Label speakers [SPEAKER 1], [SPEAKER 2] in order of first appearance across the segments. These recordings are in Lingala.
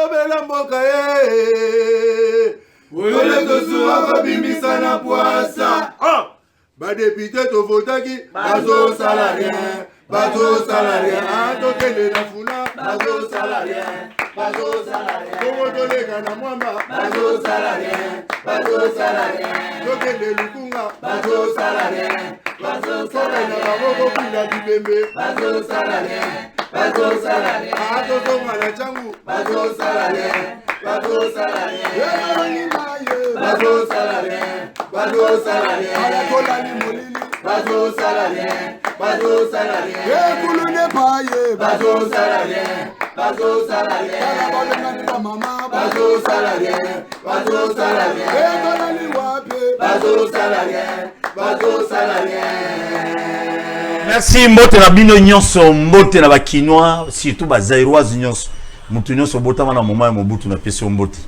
[SPEAKER 1] bela mboka Ole tosuwa babimisa na poasa ba député to votaki bazo salarien tokende na funa bazo salarien Kongo tolega na mwamba bazo salarien tokende lukunga bazo salarien tokende na moko pila bibembe bazo salarien atozonga na changu bazo salarien alakolani molili bazo salarien ekulune paye bazo salarien alakolani kwa mama bazo salarien ekolani wape bazo salarien
[SPEAKER 2] Merci mbote na bino nyonso mbote na bakinois surtout ba zairoise nyonso mutu nyonso botama na moment ya mobutu na pesi mbote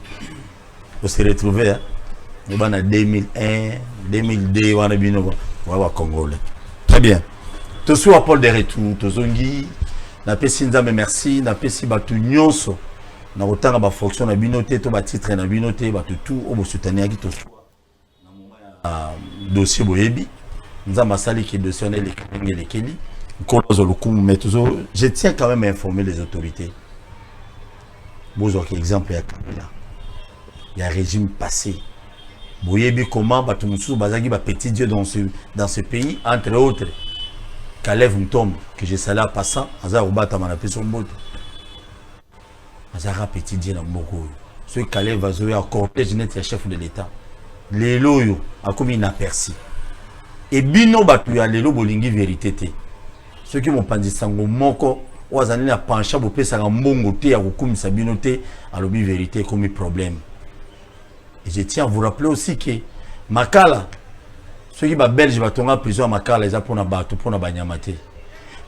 [SPEAKER 2] on se retrouver hein bana 2001 2002 wana bino wa congolais très bien to soit Paul de retour to zongi na pesi nzambe merci na pesi batu nyonso na kotanga ba fonction na bino te to ba titre na bino te batu tout o bo soutenir ki to na moment ya dossier boyebi nzamba sali ki dossier na lekeli kolozo lokumu mais toujours je tiens quand même à informer les autorités. Bon exemple il y a un régime passé. Boyebi comment Batumoussou Bazagi ba petit Dieu dans ce pays entre autres Kalev Mtom que j'ai salé à passant Azar Obata manape son bote. Azara petit Dieu na mboko. Ce Kalev va jouer à cortège net ya chef de l'État. Lelo yo a comme inaperçu. Et bino batu ya lelo bolingi vérité te. Ceux qui m'ont pas dit sango moko Ouazani na pancha bo pesa nga mbongo te ya kokumisa bino te alobi vérité comme problème. Et je tiens à vous rappeler aussi que Makala ceux qui ba belge ba tonga prison à Makala ils apona bato pona banyama te.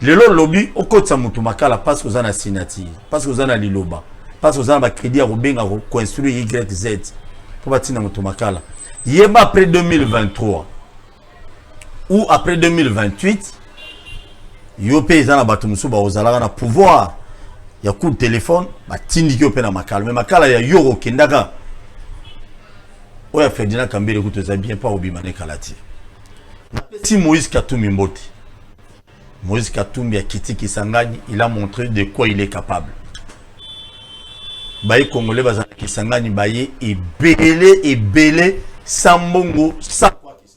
[SPEAKER 2] Lelo lobby okotsa mutu Makala parce que zana signature, parce que zana liloba, parce que zana ba crédit à robenga ko construire YZ pour batina mutu Makala. Yeba après 2023 ou après 2028 yo pe ezana bato musu ba ozalaka na pouvoir ya coup de téléphone ba tindiki yo pe na Makala mais Makala ya yoro kendaka oya Ferdinand Kambere kutoza bien pas obimane kalati si Moïse Katumbi mbote Moïse Katumbi a quitté Kisangani il a montré de quoi il est capable baye congolais bazana Kisangani baye ebele sambongo sans quoi que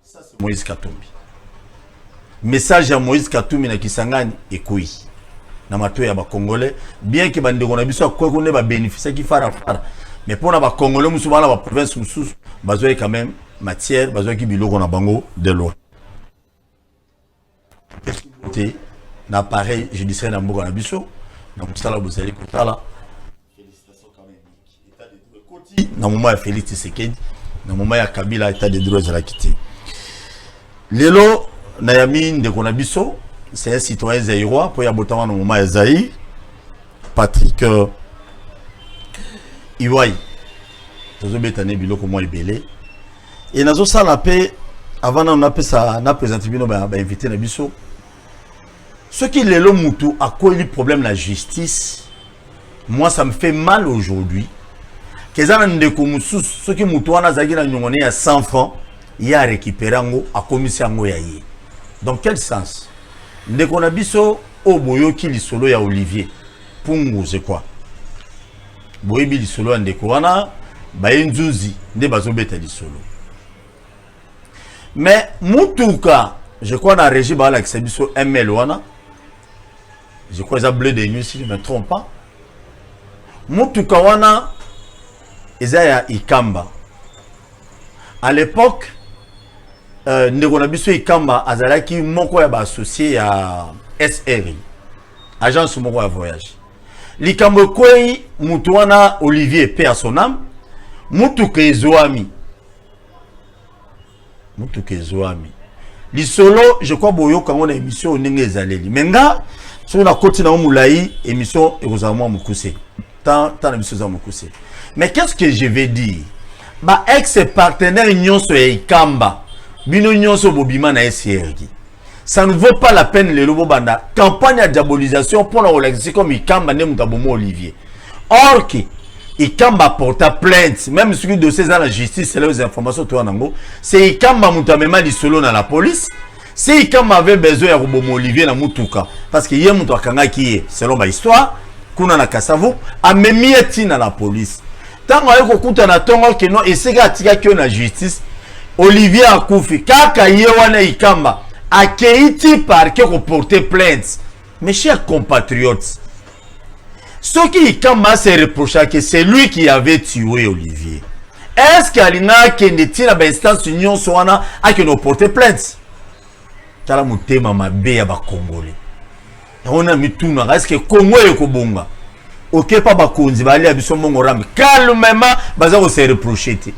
[SPEAKER 2] ça c'est Moïse Katumbi. Message à Moïse Katumbi na Kisangani ekoi na mato ya ba congolais bien que bandeko na biso ko ko ne ba bénéficier qui fara mais pour na ba congolais musu bana ba province musu bazoe quand même matière bazoe ki biloko na bango de loi na pareil judiciaire na mboka na biso na musala bozali kotala félicitations quand même état de droit koti na moment ya Félix Tshisekedi na moment ya Kabila état de droit za la kiti lelo Nayami Ndekonabiso, c'est un citoyen zaïrois, pour y avoir dans le moment de Zaïre, Patrick Iwai, nous avons été biloko moi belé. Et nous avons ça la paix avant on a ça, on a présenté bino ba invité na biso. Ce qui est le mutu à quoi il problème la justice. Moi ça me fait mal aujourd'hui. Que ça ndeko musu, ce qui mutu wana zagi na nyongone à 100 francs, il y a récupéré ngo à commission ngo ya yi. Dans quel sens? Ndekonabiso o boyoki lisolo ya Olivier. Pungu c'est quoi? Boyebi lisolo ndeko wana bayenzuzi nde bazobeta lisolo. Mais mutuka, je crois dans la régie ba la kisabiso ML wana. Je crois ça bleu de nuit si je ne me trompe pas. Mutuka wana ezaya Ikamba. À l'époque Ndekonabiso Ikamba azalaki moko ya ba associé à SR agence moko ya voyage likambo kwei mutu wana Olivier paix à son âme mutu kezwami lisolo je crois boyoka ngona émission ndenge ezaleli menga so na koti na mulai émission ekozama mukuse tant na biso za mukuse mais qu'est-ce que je vais dire ba ex partenaire nyonso ya Ikamba bino nyonso bobima na SRG. Ça ne vaut pas la peine le lobo banda campagne de diabolisation pour la relaxer comme Ikamba ne mutabomo Olivier. Or que Ikamba porta plainte, même si le dossier dans la justice, c'est les informations toi nango, c'est Ikamba mutamema di solo dans la police. Si Ikamba avait besoin de Rubomo Olivier na mutuka, parce que yé mutu akanga qui est selon ma histoire, kuna na Kasavu, a memi etina la police. Tant ayo kokuta na tongo que non eseka atika que na justice, Olivier akufi kaka yé wana Ikamba akeiti par que porter plainte. Mes chers compatriotes, ce qui Ikamba s'est reproché que c'est lui qui avait tué Olivier. Est-ce qu'Alina Kendeti na instance union soana a que nous porter plainte? Tala mutema mabe ya ba Congolais. On a mis tout na est-ce que Congo est kobonga? OK pas ba konzi ba ali abiso mongo rambi. Calmement baza ko se reprocher te.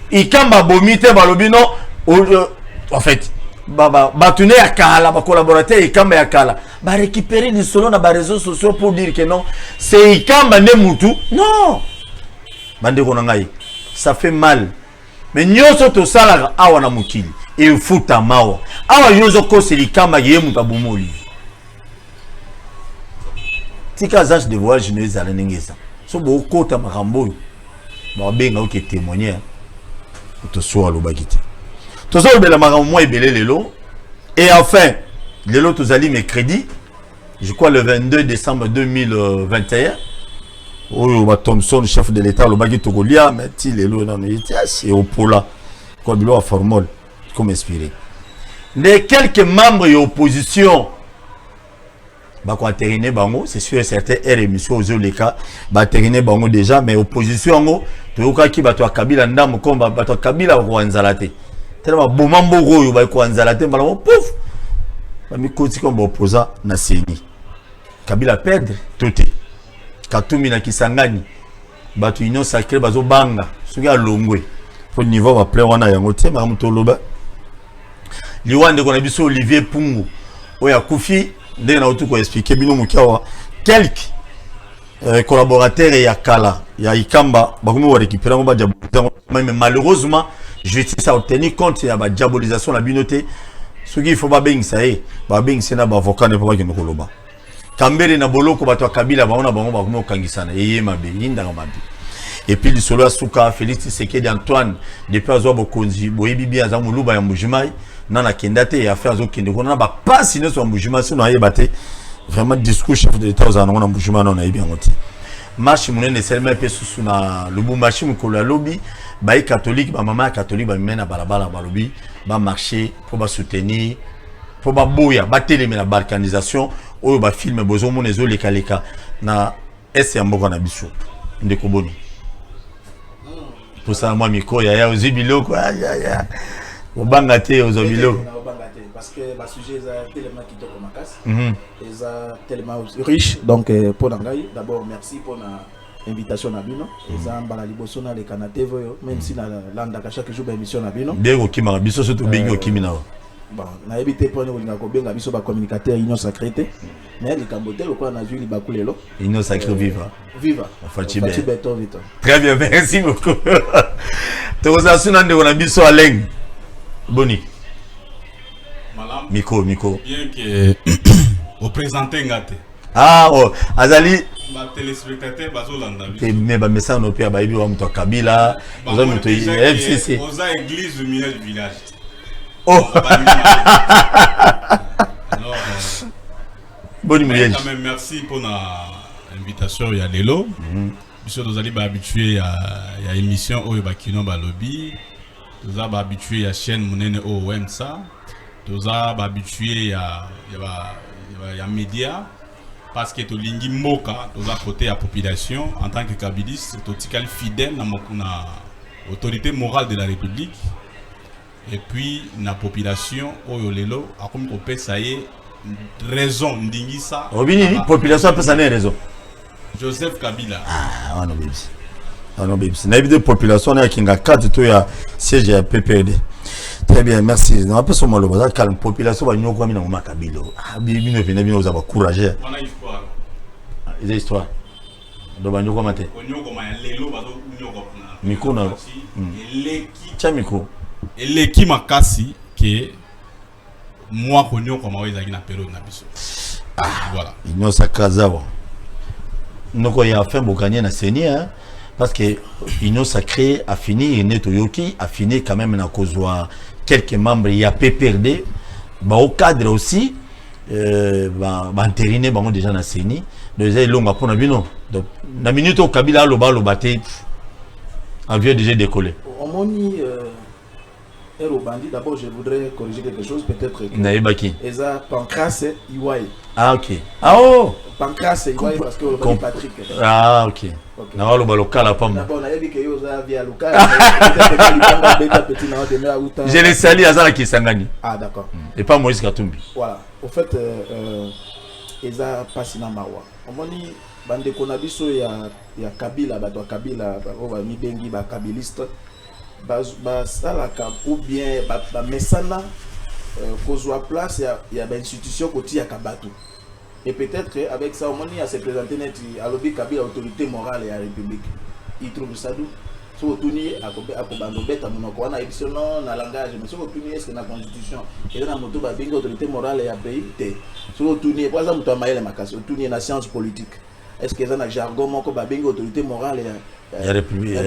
[SPEAKER 2] Ikamba bomite balobino en fait batune ya kala ba collaborateur Ikamba ya kala ba récupérer les solo na ba réseaux sociaux pour dire que non c'est Ikamba ne mutu. Non. Bande ko ngai. Ça fait mal. Mais nyoso to sala awa na mukili. Il faut ta mawa. Awa yozo ko c'est Ikamba yemu tabumo Olivier. Tika zach de voyage ne zala nengeza. So bo kota makambo. Ba benga oke témoigner. To so alo bagiti. To so bela makambo ebele lelo. Et enfin, lelo to zali mercredi, je crois le 22 décembre 2021. Oh, ba Thompson, chef de l'État, le bagiti to golia, mais ti lelo na mais c'est au pola. Quoi bilo a formol comme inspiré. Les quelques membres de l'opposition bango, c'est sûr certains émissions aux Oleka bango déjà, mais opposition qui batwa Kabila ndam comme batwa Kabila Rwanzalate tellement bomambo goyo ba Rwanzalate mbala pouf ba mikoti comme opposa na seni Kabila perdre tout Katumi na Kisangani batu union sacrée bazo banga soki alongwe au niveau va plein wana yango tema mutoloba liwande kona biso Olivier Pungu oya kufi ndenge na otuko expliquer bino mukiawa quelques collaborateurs ya kala ya Ikamba bakomi wa récupérer ngo ba diabolisation mais malheureusement justice a obtenu compte ya ba diabolisation la binoté ce qu'il faut ba bengisa ba bengisa na ba avocat ne pas que nkoloba Kambere na boloko bato Kabila baona bango bakomi okangisana yeye mabe yinda mabe. Et puis le solo Asuka Félix Tshisekedi Antoine depuis azo bokonzi boyebi bi aza muluba ya mbujimai nana kendate ya affaire zo kende kona ba pas sino so mbujima sino ayebate vraiment discours chef de l'État aux anons na mbujima na yebi ngoti marche munene selma pe susu na Lubumbashi mukolo lobby ba catholique ba mama catholique ba mena balabala ba lobby ba marcher pour ba soutenir pour ba boya ba télémé la balkanisation oyo ba film bozo monezo lekaleka na est ya mboka na biso ndeko boni. Pour ça, moi, micro, il y a aussi bilo quoi. Au bangaté, aux bilo.
[SPEAKER 3] Parce que le sujet est tellement qui toque ma casse. Est tellement riche. Donc, pour l'angaï, d'abord, merci pour l'invitation à Bino. Et ça, balali bosona les Canadiens, même si la lande à chaque jour d'émission à Bino.
[SPEAKER 2] Bien au Kimara, biso surtout bien au Kimina.
[SPEAKER 3] Bon, na évité pour nous bien biso ba communicateur union sacrée. Mais les Cambotais, quoi, on a vu les bakulelo.
[SPEAKER 2] Union sacrée viva.
[SPEAKER 3] Viva.
[SPEAKER 2] Très bien, merci beaucoup. Tu as assuré qu'on a biso à l'eng. Boni. Miko.
[SPEAKER 4] Bien que au présenté ngate.
[SPEAKER 2] Ah oh, Azali.
[SPEAKER 4] Ba téléspectateur bazolanda.
[SPEAKER 2] Mais ba message no pia ba ibi wa mto Kabila, oza mto FCC.
[SPEAKER 4] Oza église du milieu du village.
[SPEAKER 2] Oh.
[SPEAKER 4] Alors
[SPEAKER 2] bonne nuit.
[SPEAKER 4] Quand même merci pour l'invitation ya lelo. Biso tozali ba habitué ya émission oyo ba kino ba lobby. Toza ba habitué ya chaîne monene o OMSA. Toza ba habitué ya média parce que to lingi moka toza côté ya population en tant que kabiliste to tikali fidèle na autorité morale de la République. Et puis la population oyo lelo akomi ko pesa ye raison ndingisa
[SPEAKER 2] obini population pesa ne raison
[SPEAKER 4] Joseph Kabila
[SPEAKER 2] ah on obibisi on obibisi na évidemment population na kinga 4 to ya siège ya PPRD. Très bien, merci. On appelle ça le bazar calme population ba nyoko mina ngoma Kabila ah bino vena bino za ba courage
[SPEAKER 4] on a histoire
[SPEAKER 2] des histoires do ba nyoko mate
[SPEAKER 4] nyoko ma lelo bazo nyoko na
[SPEAKER 2] miko na
[SPEAKER 4] eleki
[SPEAKER 2] cha miko
[SPEAKER 4] eleki makasi que moi konyo comme moi ezaki na période na biso.
[SPEAKER 2] Voilà. Union sacrée zawa. Donc il y a fait pour gagner na CENI hein parce que Union Sacrée a fini Netoyoki a fini quand même na kozwa quelques membres il y a PPRD au cadre aussi entériné bango déjà na CENI déjà longa pour na bino donc na minute au Kabila loba te avion déjà décollé
[SPEAKER 3] on moni d'abord je voudrais corriger quelque chose peut-être
[SPEAKER 2] naibaki
[SPEAKER 3] eza Pancras Iwai.
[SPEAKER 2] Ah ok. Ah oh
[SPEAKER 3] Pancras Iwai parce que le Patrick.
[SPEAKER 2] Ah ok. Na walo local à Pamba.
[SPEAKER 3] D'abord na yebi ke yo za via local.
[SPEAKER 2] Je les salue à Zala Kisangani.
[SPEAKER 3] Ah d'accord.
[SPEAKER 2] Et pas Moïse Katumbi.
[SPEAKER 3] Voilà. Au fait eza Passina Mawa. On moni bande konabiso ya Kabila bato Kabila ba mi bengi ba kabiliste. Basalaka ou bien mesana kozwa place ya ba institution koti ya kabatu et peut-être avec ça au moins il se présenter net à l'objet Kabila autorité morale et la République il trouve ça d'où so tuni akobando beta monoko wana édition na langage mais so tuni est-ce que na constitution et na moto ba benga autorité morale ya pays te so tuni par exemple to maïle makasi tuni na science politique est-ce que ça na jargon moko ba benga autorité morale ya République.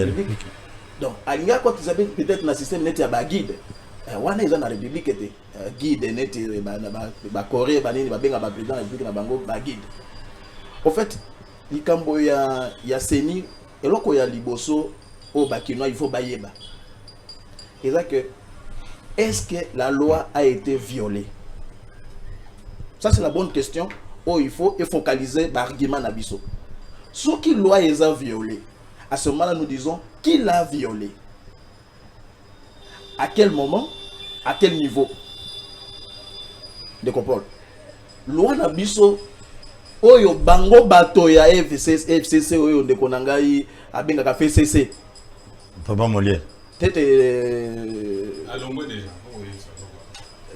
[SPEAKER 3] Donc, il quand ils avaient peut-être un système net à guide. Wana ils ont la République était guide net ba Corée ba nini ba benga ba président de la République na bango ba guide. Au fait, likambo ya CENI eloko ya liboso au bakino il faut bayeba. Et ça que est-ce que la loi a été violée? Ça c'est la bonne question. Oh, il faut focaliser l'argument na biso. Ce qui loi est violée. À ce moment-là, nous disons qui l'a violé. À quel moment, à quel niveau de comprendre. Loi na biso oyo bango bato ya FCC oyo de konangai abenga ka FCC.
[SPEAKER 2] Papa Molière.
[SPEAKER 3] Tete
[SPEAKER 4] Alongwe déjà.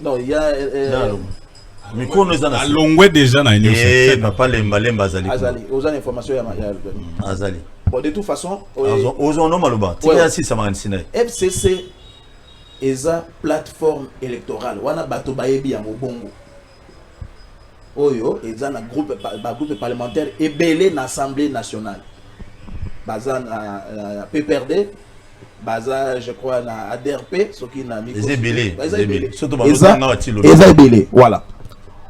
[SPEAKER 3] Non, il y a
[SPEAKER 2] mais qu'on nous en a
[SPEAKER 4] Alongwe déjà na Union Sacrée.
[SPEAKER 2] Papa Lemba Azali.
[SPEAKER 3] Aux informations
[SPEAKER 2] Azali.
[SPEAKER 3] Bon, de toute façon, FCC est une plateforme électorale. Wana bato baebi ya mobongo. Oyo est un groupe parlementaire et belé dans l'Assemblée nationale. Baza na PPRD, baza je crois na ADRP, ce qui n'a mis. Les belé. Voilà.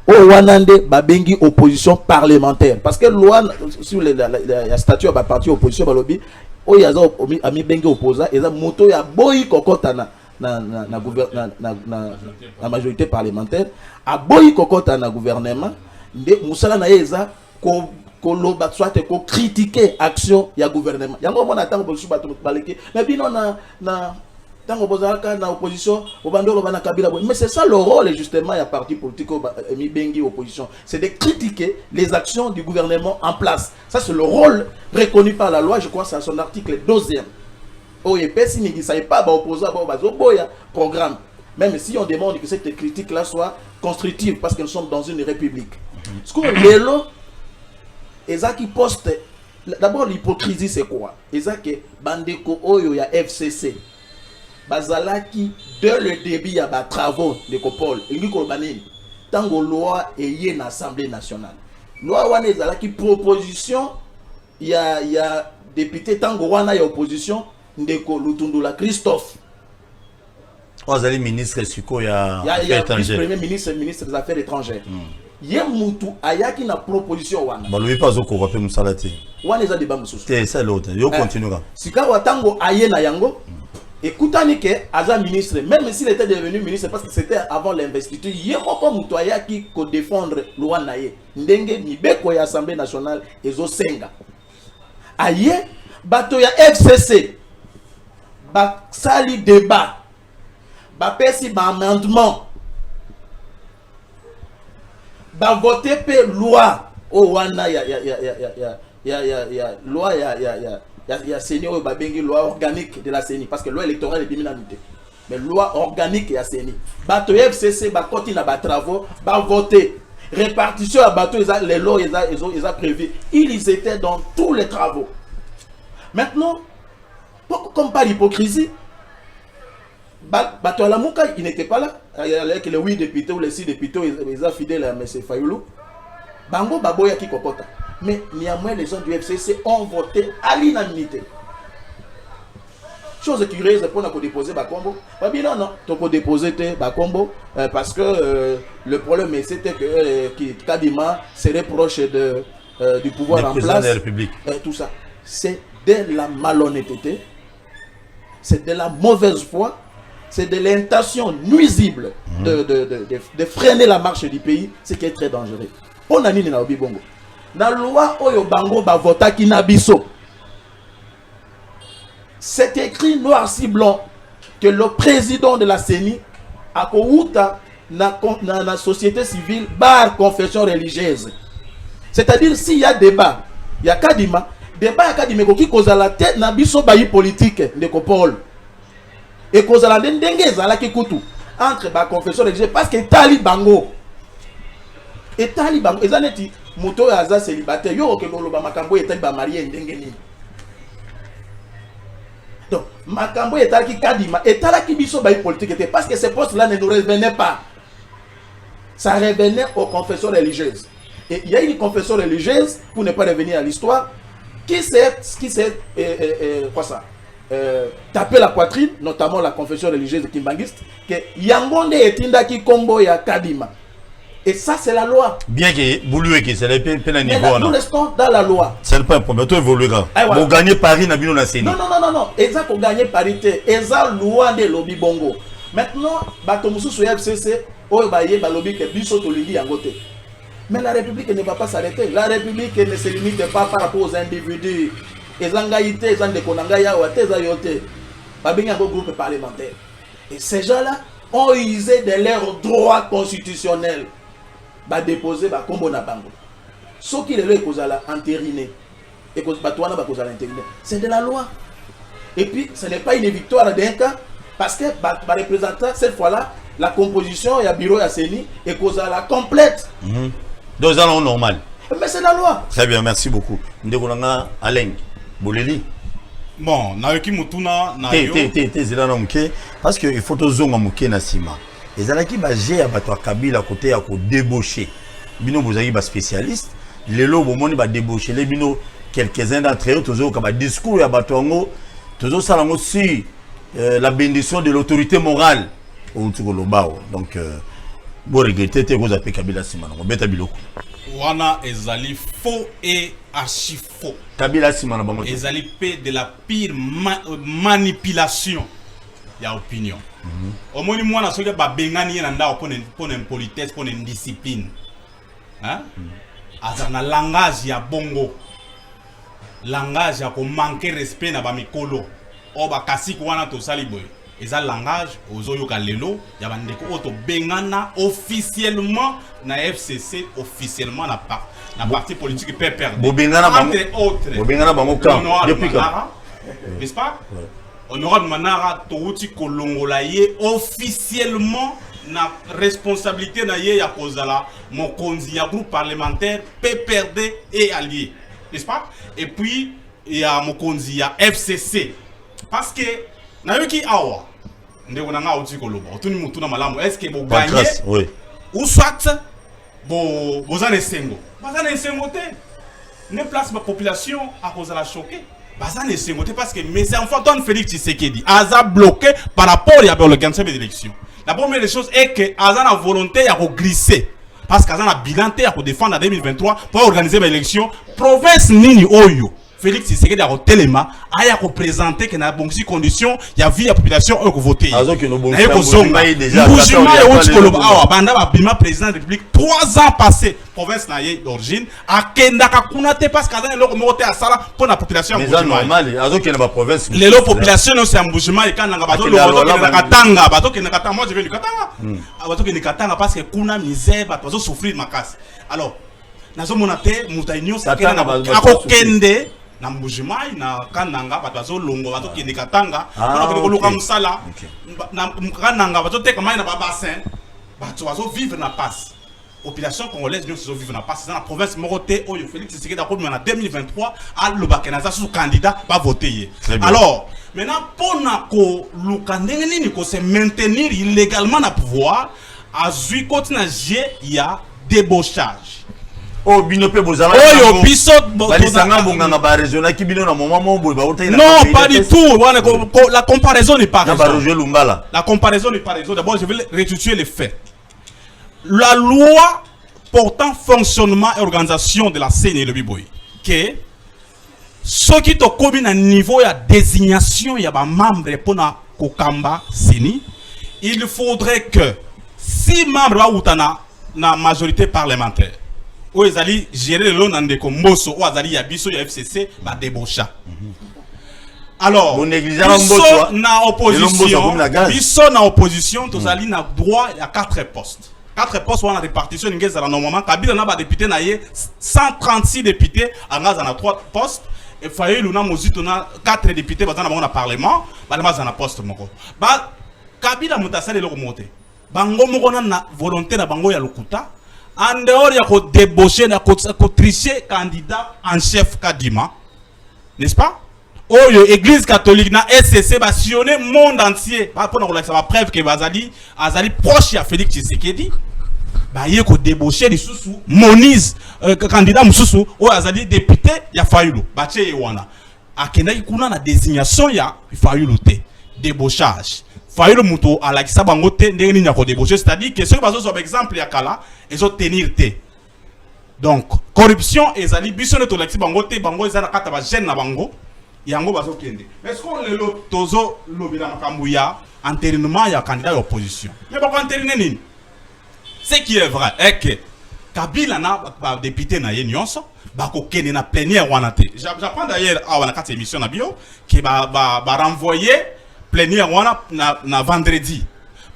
[SPEAKER 3] O wanande babengi opposition parlementaire parce que loi sur la statut ba parti opposition balobi o yaza ami bengi opposa eza moto ya boyi kokota na majorité parlementaire a boyi kokota na gouvernement nde musala na eza ko loba soit ko critiquer action ya gouvernement yango mona tango bosu bato baleke mais bino na tango bozalaka na opposition obandolo bana Kabila mais c'est ça le rôle justement ya parti politique mi bengi opposition c'est de critiquer les actions du gouvernement en place. Ça c'est le rôle reconnu par la loi, je crois c'est à son article 12e. OEPS ne dit pas ba opposant ba boya programme même si on demande que cette critique là soit constructive parce que nous sommes dans une république. Ce que l'élo ezaki poste d'abord l'hypocrisie c'est quoi? Ezaki bandeko oyo ya FCC bazalaki dès le début ya ba travaux de Copol ingi kolbanini tango loi eye na Assemblée nationale loi wana ezalaki proposition ya député tango wana ya opposition ndeko Lutundula Christophe
[SPEAKER 2] Ozali ministre siko ya
[SPEAKER 3] premier ministre des affaires étrangères ye mutu ayaki na proposition wana
[SPEAKER 2] balobi pas oko rappeler musalati
[SPEAKER 3] wana eza débat mususu
[SPEAKER 2] c'est ça l'autre yo continuera
[SPEAKER 3] sika wa tango aye na yango. Écoutez que Aza ministre, même s'il était devenu ministre, parce que c'était avant l'investiture, il y a encore Moutoya qui peut défendre loi naye. Ndenge Nibeko ya Assemblée nationale et Zosenga. Aye, bato ya FCC, ba sali débat, ba pesi ba amendement, ba voter pe loi, oh wana loi il y a CENI ou babengi loi organique de la CENI parce que loi électorale est diminuée. Mais loi organique ya CENI. Bato FCC ba koti na ba travaux ba voter répartition à bateau les lois ils ont prévu. Ils étaient dans tous les travaux. Maintenant comme par l'hypocrisie bato la Mouka il n'était pas là. Avec les 8 députés ou les 6 députés ils ont fidèles à M. Fayoulou. Bango baboya ki kokota. Mais néanmoins, les gens du FCC ont voté à l'unanimité. Chose curieuse pour nous déposer Bakombo. Non, non, tu peux déposer Bakombo parce que le problème c'était que Kadima serait proche du pouvoir en place.
[SPEAKER 2] De la République.
[SPEAKER 3] Tout ça. C'est de la malhonnêteté, c'est de la mauvaise foi, c'est de l'intention nuisible de freiner la marche du pays, ce qui est très dangereux. On a mis dans Bongo. Dans la loi Oyo Bango Bavota Kinabiso. C'est écrit noir si blanc que le président de la CENI a kouta dans la société civile bar confession religieuse. C'est-à-dire s'il y a débat, il y a Kadima, débat Kadima qui cause la tête na biso bayi politique de Kopol. Et cause la ndenge za ki kutu entre ba confession religieuse parce que tali bango. Et tali bango ezaneti moto ya za célibataire yo ke loloba makambo etali ba marié ndenge ni. Donc, Makambo est qui Kadima, et qui biso bayi politique était parce que ces postes-là ne nous revenaient pas. Ça revenait aux confessions religieuses. Et il y a une confession religieuse, pour ne pas revenir à l'histoire, qui s'est tapé la poitrine, notamment la confession religieuse de Kimbangiste, que Yangonde et Tindaki Kombo ya Kadima. Et ça, c'est la loi.
[SPEAKER 2] Bien que vous lui que c'est le peu niveau.
[SPEAKER 3] Nous restons dans la loi.
[SPEAKER 2] C'est pas un problème. Toi, évoluera. Vous gagnez Paris, n'a pas CENI.
[SPEAKER 3] Non. Exact, vous gagnez parité. Exact, loi de lobby bongo. Maintenant, Batomusu sur FCC, lobby que biso tolindi yangote. Mais la République ne va pas s'arrêter. La République ne se limite pas par rapport aux individus. Ezangaïté, Ezandekonangaya, Watezayote. Babinga groupe parlementaire. Et ces gens-là ont usé de leurs droits constitutionnels. Va déposer va combo na bango. Ce qui est là entériné et cause batouana va cause l'entériné. C'est de la loi. Et puis ce n'est pas une victoire d'un cas parce que va représenter cette fois-là la composition et le bureau à CENI et cause la complète.
[SPEAKER 2] Deux ans normal.
[SPEAKER 3] Mais c'est la loi.
[SPEAKER 2] Très bien, merci beaucoup. Ndekolanga Alain Boleli.
[SPEAKER 4] Bon, na yoki mutuna na yo.
[SPEAKER 2] Zela na muke parce que il faut tozonga muke na sima. Les alaki bagé à bato Kabila côté à ko débaucher. Bino bozaki ba spécialiste, les lots bomoni ba débaucher les bino quelques-uns d'entre eux tozo ka ba discours ya bato ngo tozo salango si la bénédiction de l'autorité morale au tukolo bao. Donc bo regretter te ko zape Kabila sima ngo beta biloko.
[SPEAKER 4] Wana ezali faux et archi faux.
[SPEAKER 2] Kabila sima na bango.
[SPEAKER 4] Ezali pe de la pire manipulation. Ya opinion. Au moins moi na soki ba bengani na ndao pour une politesse, pour une discipline. Hein? Azana langage ya bongo. Langage ya ko manquer respect na ba mikolo. O ba kasi ko wana to sali boy. Eza langage ozoyo ka lelo ya bandeko oto bengana officiellement na FCC officiellement na parti politique peut perdre.
[SPEAKER 2] Bo bengana bango. Bo bengana bango quand depuis quand?
[SPEAKER 4] N'est-ce pas? Honorable Manara Touti Kolongolaye officiellement na responsabilité na ye ya kozala mokonzi ya groupe parlementaire PPRD et allié, n'est-ce pas? Et puis il y a mokonzi ya FCC parce que na yoki awa ndeko na nga uti koloba otuni mutu na malamu est-ce que bo gagner
[SPEAKER 2] oui
[SPEAKER 4] ou soit bo zane sengo bazane sengo te ne place ma population à cause de la choquer. Bazane sengote parce que mes enfants Antoine Félix Tshisekedi a bloqué par rapport à l'organisation des élections. La première des choses est que Azan a volonté à glisser parce qu'Azan a bilanté à défendre en 2023 pour organiser l'élection province Nini Oyo. Félix Tshisekedi a téléma a représenté que dans bonnes conditions il y a vie la population qui voter.
[SPEAKER 2] Azo que nos bons
[SPEAKER 4] déjà banda ba bima président de la République 3 ans passés province na d'origine a kendaka kunate parce qu'Azan est le moté à sala pour la population.
[SPEAKER 2] Mais normal azo que na province
[SPEAKER 4] les populations c'est embouchement et quand nga bato le katanga bato que katanga moi je viens du katanga bato que katanga parce que kuna misère bato souffrir makasi. Alors nazo monate mutainyo c'est que akokende na mbujimai na kananga bato longo bato ki katanga bato ko luka musala na kananga bato te kama na ba bassin bato bazo vivre na passe population congolaise nous vivre na passe dans la province Moroté oyo Félix Tshisekedi a en 2023 à Lubakenaza sous candidat va voter. Alors maintenant pour na ko luka ndenge nini ko se maintenir illégalement na pouvoir à zui continue il y a débauchage
[SPEAKER 2] Oh, bino pe bozala.
[SPEAKER 5] Oh, yo, biso.
[SPEAKER 2] Balisanga bonganga ba régional qui bino na moment mo boy ba otay.
[SPEAKER 5] Non, pas du tout. La comparaison n'est pas raison.
[SPEAKER 2] La
[SPEAKER 5] comparaison n'est pas raison. D'abord, je vais restituer les faits. La loi portant fonctionnement et organisation de la CENI le Biboy, que ceux qui ont commis un niveau de désignation, il y a des membres pour la Kokamba CENI, il faudrait que 6 membres ou na majorité parlementaire où ils allaient gérer le nom de Komboso ou ils allaient yabiso ya FCC ba débaucha. Alors biso na opposition tous allés na droit à 4 postes. 4 postes ou en répartition n'ingéza normalement Kabila na ba député na ye 136 députés angaza na 3 postes et faye luna mozito na 4 députés bazana bango na parlement ba na poste moko ba Kabila mutasale le remonter bango moko na volonté na bango ya lokuta en dehors ya ko débaucher na ko tricher candidat en chef Kadima, n'est-ce pas? Oyo église catholique na SCC ba sillonner monde entier ba pour na la preuve que bazali azali proche ya Félix Tshisekedi ba ye ko débaucher les sous Moïse candidat mususu o azali député ya Fayulu ba tche wana akenda kuna na désignation ya Fayulu te débauchage Fayulu muto à la bango te ndenge ni ko débaucher, c'est-à-dire que ceux bazo par exemple ya kala ils ont tenir te. Donc corruption ezali biso ne to la bango te bango ezana kata ba jeune na bango yango bazo kende. Est-ce qu'on le tozo lobira makambu ya entérinement ya candidat à opposition. Mais pas entériner nini. Ce qui est vrai est que Kabila na ba député na yenyonso ba ko kende na plénière wana te. J'apprends d'ailleurs à wana kata émission na bio qui ba renvoyer plénière wana na vendredi.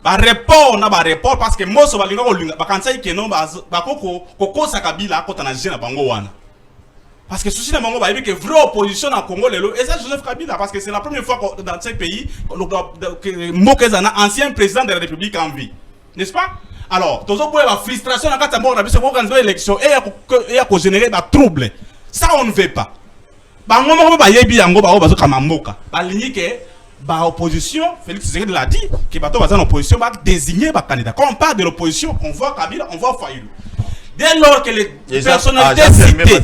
[SPEAKER 5] Ba report parce que moso ba linga ko linga ba kansa ikeno ba ko sa Kabila ko tana jeune bango wana. Parce que ceci, il y a que vraie opposition en Congo, et ça, Joseph Kabila, parce que c'est la première fois que dans ce pays, Mokezana, ancien président de la République en vie. N'est-ce pas? Alors, tout ça, la frustration, quand on a une élection, et il y a générer des troubles. Ça, on ne veut pas. L'opposition, Félix Tshisekedi l'a dit, que l'opposition va désigner un candidat. Quand on parle de l'opposition, on voit Kabila, on voit Fayulu. Dès lors que les personnalités citées,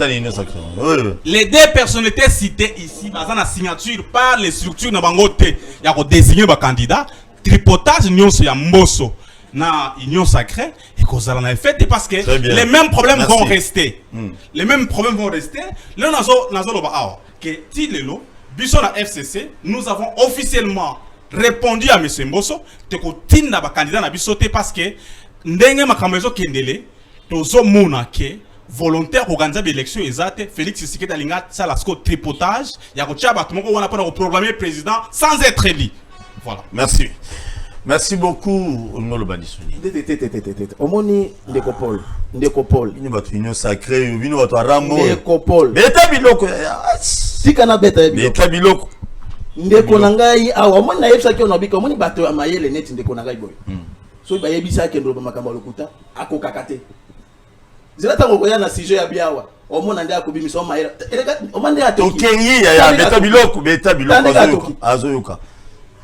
[SPEAKER 5] les 2 personnalités citées ici, basant la signature par les structures de Bangote, il y a désigné un candidat, tripotage, union sur Mbosso, na union sacrée, et qu'on en a fait parce que les mêmes problèmes vont rester. Les mêmes problèmes vont rester. Là, que Tilelo, Bisson à FCC, nous avons officiellement répondu à M. Mbosso, que Tinda ba candidat na bisoté parce que ndenge makamezo kendele. Tozo mona ke volontaire organiser l'élection exacte Félix Tshisekedi alinga ça la tripotage ya ko tcha bato moko wana pour proclamer président sans être élu. Voilà.
[SPEAKER 2] Merci beaucoup Ngolo Bandisoni.
[SPEAKER 3] Omoni ndeko Paul
[SPEAKER 2] ini bato union sacrée bino bato rambo
[SPEAKER 3] ndeko Paul
[SPEAKER 2] beta biloko
[SPEAKER 3] sika na beta biloko ndeko na ngai awa omoni na yebisa ke onabika omoni bato ya mayele net ndeko na ngai boy so ba yebisa ke ndolo makambo lokuta akokakate zela tango ko yana sujet ya biawa omona ndia ko bimisa omayela omande atoki
[SPEAKER 2] okenyi ya beta biloko azoyoka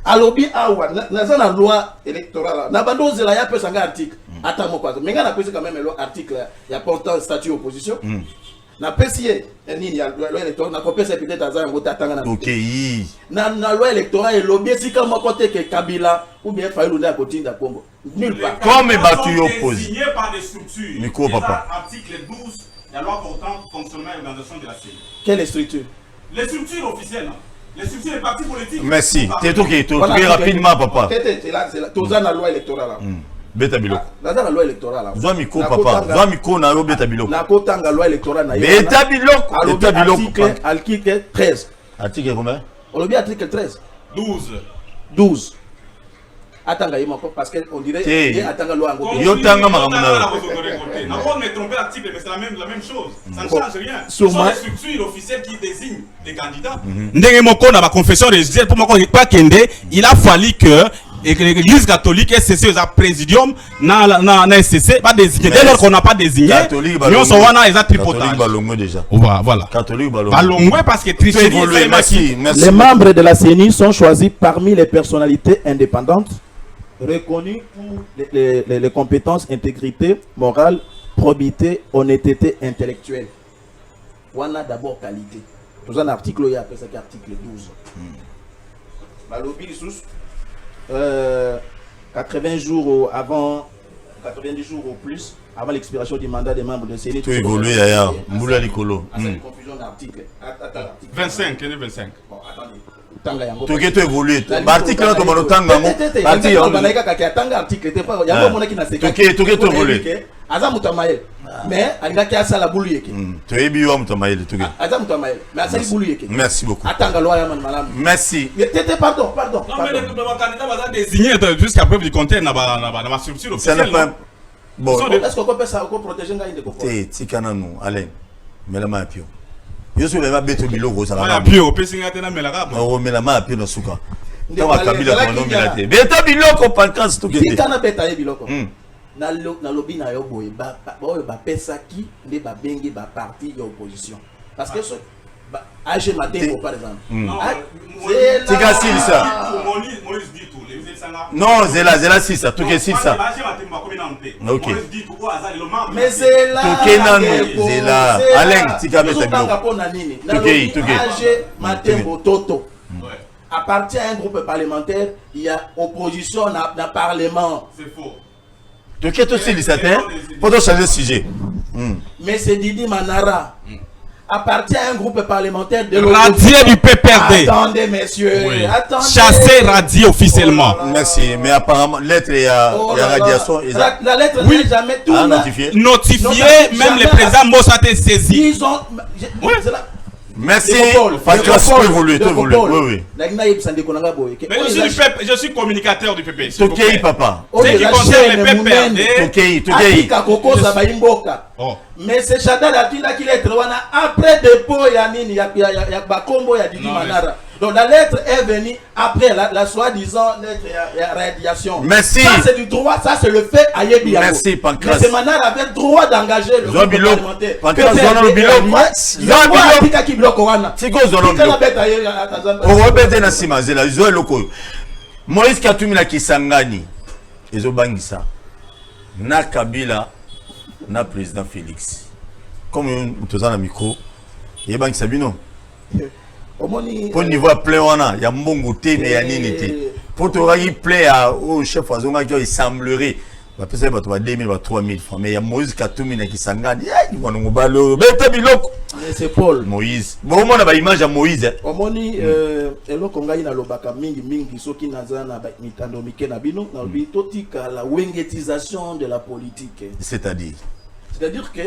[SPEAKER 3] alobi awa na na loi électorale na bando zela ya pesa nga article ata moko menga na pesa quand même loi article ya portant statut opposition na pesier nini ya loi électorale na ko pesa peut-être azana ngota tanga na
[SPEAKER 2] okenyi
[SPEAKER 3] na loi électorale lobi sika moko te ke Kabila ou bien Fayulu nda ko tinda Congo nulle part.
[SPEAKER 2] Comme battu opposé.
[SPEAKER 5] Signé par des structures.
[SPEAKER 2] Nico papa.
[SPEAKER 5] Article 12 de la loi portant fonctionnement et organisation de la CENI.
[SPEAKER 3] Quelle structure?
[SPEAKER 5] Les structures officielles. Les structures des partis politiques.
[SPEAKER 2] Merci. T'es tout rapidement papa.
[SPEAKER 3] C'est là tous la loi électorale.
[SPEAKER 2] Beta biloko.
[SPEAKER 3] Na la loi électorale là.
[SPEAKER 2] Zwa miko papa. Zwa miko na yo beta biloko.
[SPEAKER 3] Na kotanga loi électorale na yo.
[SPEAKER 2] Beta biloko. Beta biloko.
[SPEAKER 3] Article 13.
[SPEAKER 2] Article combien?
[SPEAKER 3] On le dit article 13. 12. Attends, parce qu'on dirait qu'il y a un loi en
[SPEAKER 5] Yo tanga makamuna. On ne trompe l'article, mais c'est la même chose. Ça ne change rien. Ce sont les structures officielles qui désignent les candidats. Ndenge moko na ba confession religieuse pour moko pas kende, il a fallu que l'église catholique SCC a présidium na SCC pas désigné. Dès lors qu'on n'a pas désigné, nous sommes wana les tripotage.
[SPEAKER 2] Déjà.
[SPEAKER 5] Voilà.
[SPEAKER 2] Catholique
[SPEAKER 5] balongwe parce que tricherie.
[SPEAKER 3] Les membres de la CENI sont choisis parmi les personnalités indépendantes reconnues pour les compétences, intégrité morale, probité, honnêteté intellectuelle. On a d'abord qualité. Nous avons un article, il y a appelé ça article 12. Balobi sous 80 jours avant, 90 jours au plus, avant l'expiration du mandat des membres de CENI.
[SPEAKER 2] Tu évolues, Yaya. Moula Likolo.
[SPEAKER 3] Confusion d'article.
[SPEAKER 5] 25, 25.
[SPEAKER 3] Bon, attendez.
[SPEAKER 2] Tu évolues. L'article là, tu vas l'entendre.
[SPEAKER 3] Article. Tu évolues. Mais alingaki asala bulu yeke.
[SPEAKER 2] Tu es bio mutamaele tu.
[SPEAKER 3] Azam mutamaele. Mais asali bulu yeke.
[SPEAKER 2] Merci beaucoup.
[SPEAKER 3] Atanga loi ya malamu.
[SPEAKER 2] Merci.
[SPEAKER 3] Pardon.
[SPEAKER 5] Non mais les candidats va désigner jusqu'à preuve du contraire na ma structure officielle.
[SPEAKER 2] Ça n'est pas bon.
[SPEAKER 3] Est-ce qu'on peut ça protéger ngai de quoi?
[SPEAKER 2] Tikana nous Alain. Melama pio. Yo so beba beto biloko ça
[SPEAKER 5] va. Pio pesinga tena melaka.
[SPEAKER 2] Oh melama pio no suka. Tawa kabila ko no milate. Beta biloko pancas tout que.
[SPEAKER 3] Tikana beta ye biloko. Na lobby na yo boye ba pesa qui ne ba bengi ba parti de opposition parce que ce AG Matembo par exemple
[SPEAKER 2] tika si ça
[SPEAKER 5] Moïse dit tout
[SPEAKER 2] non zela si ça tout que si ça OK
[SPEAKER 3] mais c'est là
[SPEAKER 2] tout que nanu zela Alain tika beta biloko
[SPEAKER 3] tout que AG Matembo Toto appartient à un groupe parlementaire, il y a opposition dans le parlement.
[SPEAKER 5] C'est faux.
[SPEAKER 2] Donc, qu'est-ce que c'est pour changer de sujet.
[SPEAKER 3] Mais c'est Didi Manara. Appartient à un groupe parlementaire de
[SPEAKER 5] radié du PPRD.
[SPEAKER 3] Attendez, messieurs.
[SPEAKER 5] Oui.
[SPEAKER 3] Attendez.
[SPEAKER 5] Chassé, radié officiellement.
[SPEAKER 2] Merci. Mais apparemment, lettre et radiation.
[SPEAKER 3] La lettre n'est jamais tout
[SPEAKER 2] notifié.
[SPEAKER 5] Notifié, même le président Mossa a saisi.
[SPEAKER 3] Ils ont.
[SPEAKER 2] Oui. Merci.
[SPEAKER 5] Mais je suis communicateur du PP.
[SPEAKER 2] Tokei papa.
[SPEAKER 5] Ce qui concerne le PPRD.
[SPEAKER 2] Tokei.
[SPEAKER 3] Mais c'est Chadal Atina qui lettre après dépôt Yanini ya Bakombo ya Didi Manara. Donc la lettre est venue après la soi-disant lettre de radiation.
[SPEAKER 2] Merci.
[SPEAKER 3] Ça c'est du droit, ça c'est le fait à Yebi.
[SPEAKER 2] Merci Pancras.
[SPEAKER 3] Mais Manara avait le droit d'engager le groupe parlementaire.
[SPEAKER 2] Pancras zona biloko. Tiko zona biloko. Robert na sima zela zo loko. Moïse Katumbi na Kisangani. Ezobangisa. Na Kabila na président Félix. Comme tu as un micro, il y a un Sabino. Pour niveau plein wana, il y a mbongo te mais ya nini te. Pour te rendre plein au chef azonga qui semblerait va peut être 2000 ou 3000 francs mais il y a Moïse Katumbi na Kisangani, il va nous balo. Beta biloko.
[SPEAKER 3] C'est Paul.
[SPEAKER 2] Moïse. Bon on a ba image à Moïse.
[SPEAKER 3] Omoni eloko ngai na lobaka mingi soki nazana ba mitando mike na bino na bi totika la wengetisation de la politique. C'est-à-dire que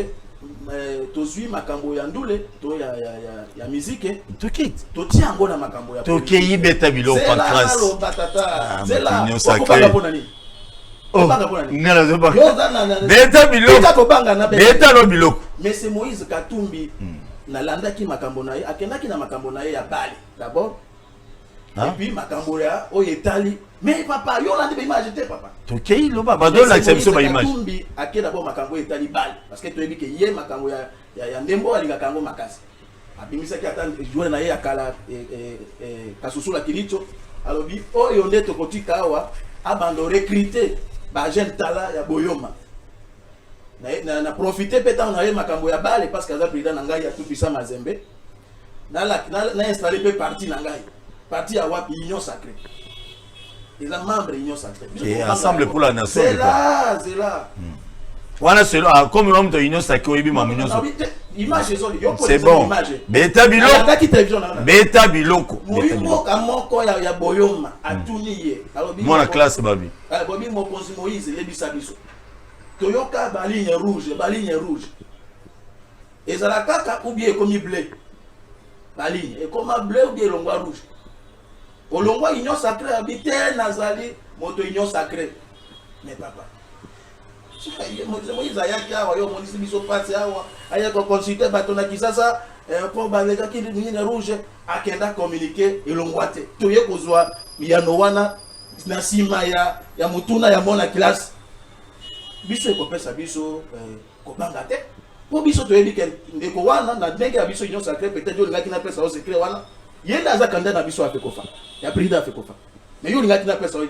[SPEAKER 3] tozui makambo ya ndule to ya musique to tia ngo na makambo ya
[SPEAKER 2] politique. Tokei beta biloko Pancras.
[SPEAKER 3] C'est là.
[SPEAKER 2] Beta biloko. Beta lo biloko.
[SPEAKER 3] Mais c'est Moïse Katumbi na landaki makambo na ye akendaki na makambo na ye ya bali d'abord. Et puis makambo ya oyetali mais papa yo landi ba image te papa.
[SPEAKER 2] Tokei lo ba do la exception ba image.
[SPEAKER 3] Katumbi akenda d'abord makambo etali bali parce que toyebi ke ye makambo ya ndembo alinga kango makasi. Abimisa ki atan jouer na ye akala kasusula kilicho alobi oyo nde tokotika awa abando recruter ba jeune tala ya boyoma. Na profiter peut-être na ye makambo ya bali parce que za président ngai ya tout puissant Mazembe. Na installer pe parti ngai. Parti à Wapi, Union Sacrée. Ils sont membres de l'Union Sacrée.
[SPEAKER 2] Et ensemble pour la nation.
[SPEAKER 3] C'est là, c'est là.
[SPEAKER 2] Voilà, c'est là. Comme l'homme de l'Union Sacrée, c'est bon. Beta biloko. Beta biloko.
[SPEAKER 3] Ya boyoma atuniye.
[SPEAKER 2] Moi la classe babi.
[SPEAKER 3] Bobi mokonzi Moïse lebisa biso. Toyoka ba ligne rouge. Ezalaka ou bien comme bleu. La ligne et comme bleu ou bien longwa rouge. Olongwa Union Sacrée habité Nazali moto Union Sacrée. Mais papa. Moïse ayaki awa yo monisi biso pati awa ayako consulter batona kisasa pour balega ki ligne rouge akenda communiquer elongwa te. Toye kozwa yano wana na sima ya mutuna ya mona classe. Biso ekopesa biso kobanga te. Pour biso toyebi ke ndeko wana na ndenge ya biso Union Sacrée peut-être yo lingaki na pesa au secret wana. Yenda za kanda na biso afekofa. Ya président afekofa. Mais yo lingaki na pesa au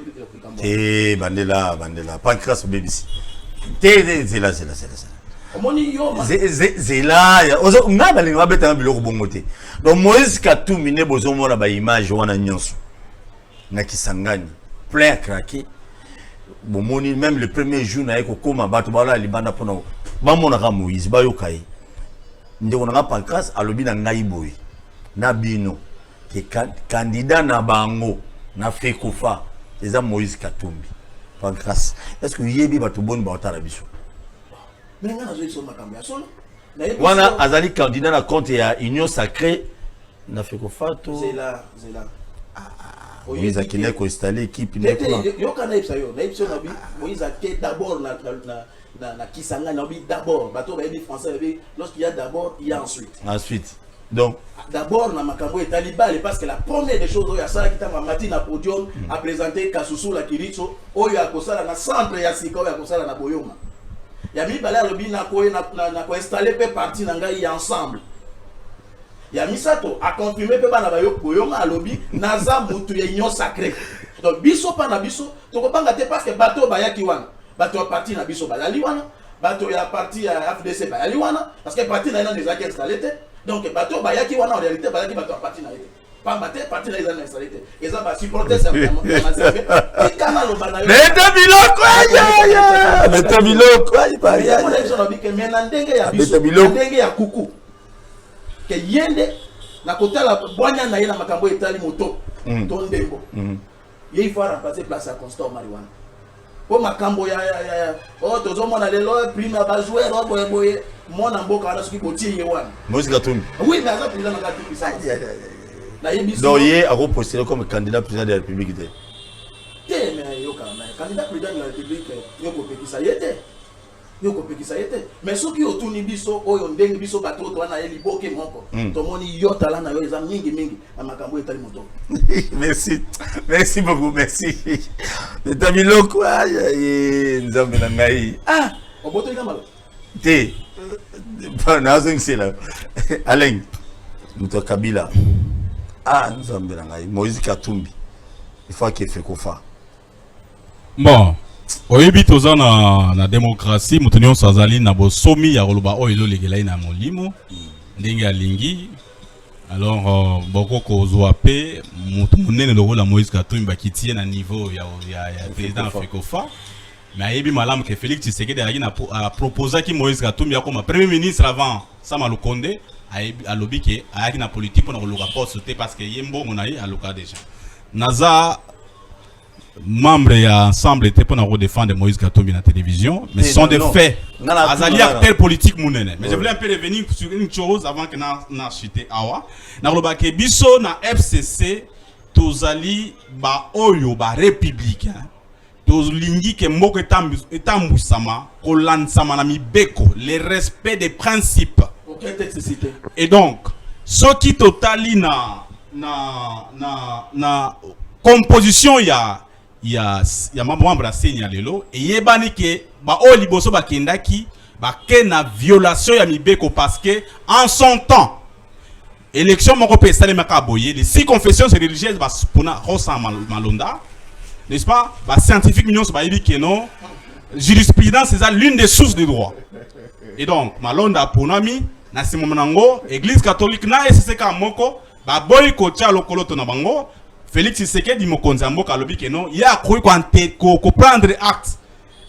[SPEAKER 2] bandela Pancras BBC. C'est là. zela nga balinga babetanga biloko bongo te. Donc Moïse Katumbi ne bozomona ba image wana nyonso na Kisangani plein à craquer. Bon moni même le premier jour na eko koma bato bala libanda pona ba mona ka Moïse ba yokai ndeko na pancras alobi na ngai boy na bino ke candidat na bango na Fekofa eza Moïse Katumbi pancras. Est-ce que yebi bato boni ba otala biso wana azali candidat na compte ya Union Sacrée na Fekofa to
[SPEAKER 3] zela
[SPEAKER 2] Moïse a qui installé équipe
[SPEAKER 3] Moïse a été d'abord na Kisangani d'abord bateau français lorsqu'il y a d'abord il y a ensuite
[SPEAKER 2] donc
[SPEAKER 3] d'abord na makambo et talibale parce que la première des choses ya sala kitanga mati na podium a présenté Kasusu la Kiritso oyo akosala na centre ya sika oyo akosala na Boyoma ya mi bala lobi na ko installer pe parti na ngai ensemble. Ya Misato a confirmé que bana bayo Boyoma alobi naza mutu ya Union Sacrée. Donc biso pa na biso to ko banga te parce que bato bayaki wana. Bato parti na biso bayali wana. Bato ya parti ya FDC bayali wana parce que parti na ina des acquis installés. Donc bato bayaki wana en réalité bayaki bato parti na été. Pas baté parti na ina installé. Et ça va supporter ça vraiment. Et kana lo bana yo. Meta
[SPEAKER 2] biloko ay paria.
[SPEAKER 3] On a besoin de que menandenge ya biso. Ndenge ya kuku. Que yende na kotala bonya na yena makambo etali moto tondembo il faut remplacer place à Constant Marijuana pour makambo ya tozo mona lelo prime ba jouer boye mona mboka wana soki botie yewana
[SPEAKER 2] Moïse Katumbi
[SPEAKER 3] oui mais ça président na Katumbi ça na yebiso
[SPEAKER 2] donc il a postulé comme candidat président de la République mais
[SPEAKER 3] candidat président de la République yoko pekisa yete mais ceux qui autour biso oyo ndenge biso bato to na eli boke moko to moni yota la na yo eza mingi na makambo etali moto.
[SPEAKER 2] Merci beaucoup, merci. Metamiloko ay nzambe na ngai
[SPEAKER 3] oboto ina malo
[SPEAKER 2] te pa na zingsi la Alain muto Kabila nzambe na ngai Moïse Katumbi il faut qu'il fait Fekofa
[SPEAKER 5] bon. Oyebi toza na démocratie mutu nyonso azali na bosomi ya koloba oyo ezolegela na molimo ndenge alingi alors boko kozwa pe mutu munene lokola Moïse Katumbi bakiti na niveau ya président Fekofa mais ayebi malamu ke Félix Tshisekedi a proposé ki Moïse Katumbi akoma premier ministre avant Sama Lukonde alobi ke ayaki na politique pour na koloka poste te parce que yembo monayi aloka déjà naza membre ya ensemble était pour nous défendre Moïse Katumbi na télévision mais ce sont des faits azali acteur politique munene mais je voulais un peu revenir sur une chose avant que na chité awa na loba ke biso na FCC tozali ba oyo ba républicain tolingi ke mboko etambusama kolansama na mibeko le respect des principes et donc ce qui totali na composition ya membre asenya lelo et yebani ke ba o liboso ba kendaki ba na violation ya mibeko parce que en son temps élection moko pe salé maka boye les 6 confessions religieuses ba pona rosa malonda n'est-ce pas ba scientifique mignon ba yebi ke non jurisprudence c'est l'une des sources du droit et donc malonda ponami na simomanango église catholique na SCK moko ba boy ko tia lokolo to na bango Félix Tshisekedi mokonzi mboka alobi ke non ya ko prendre acte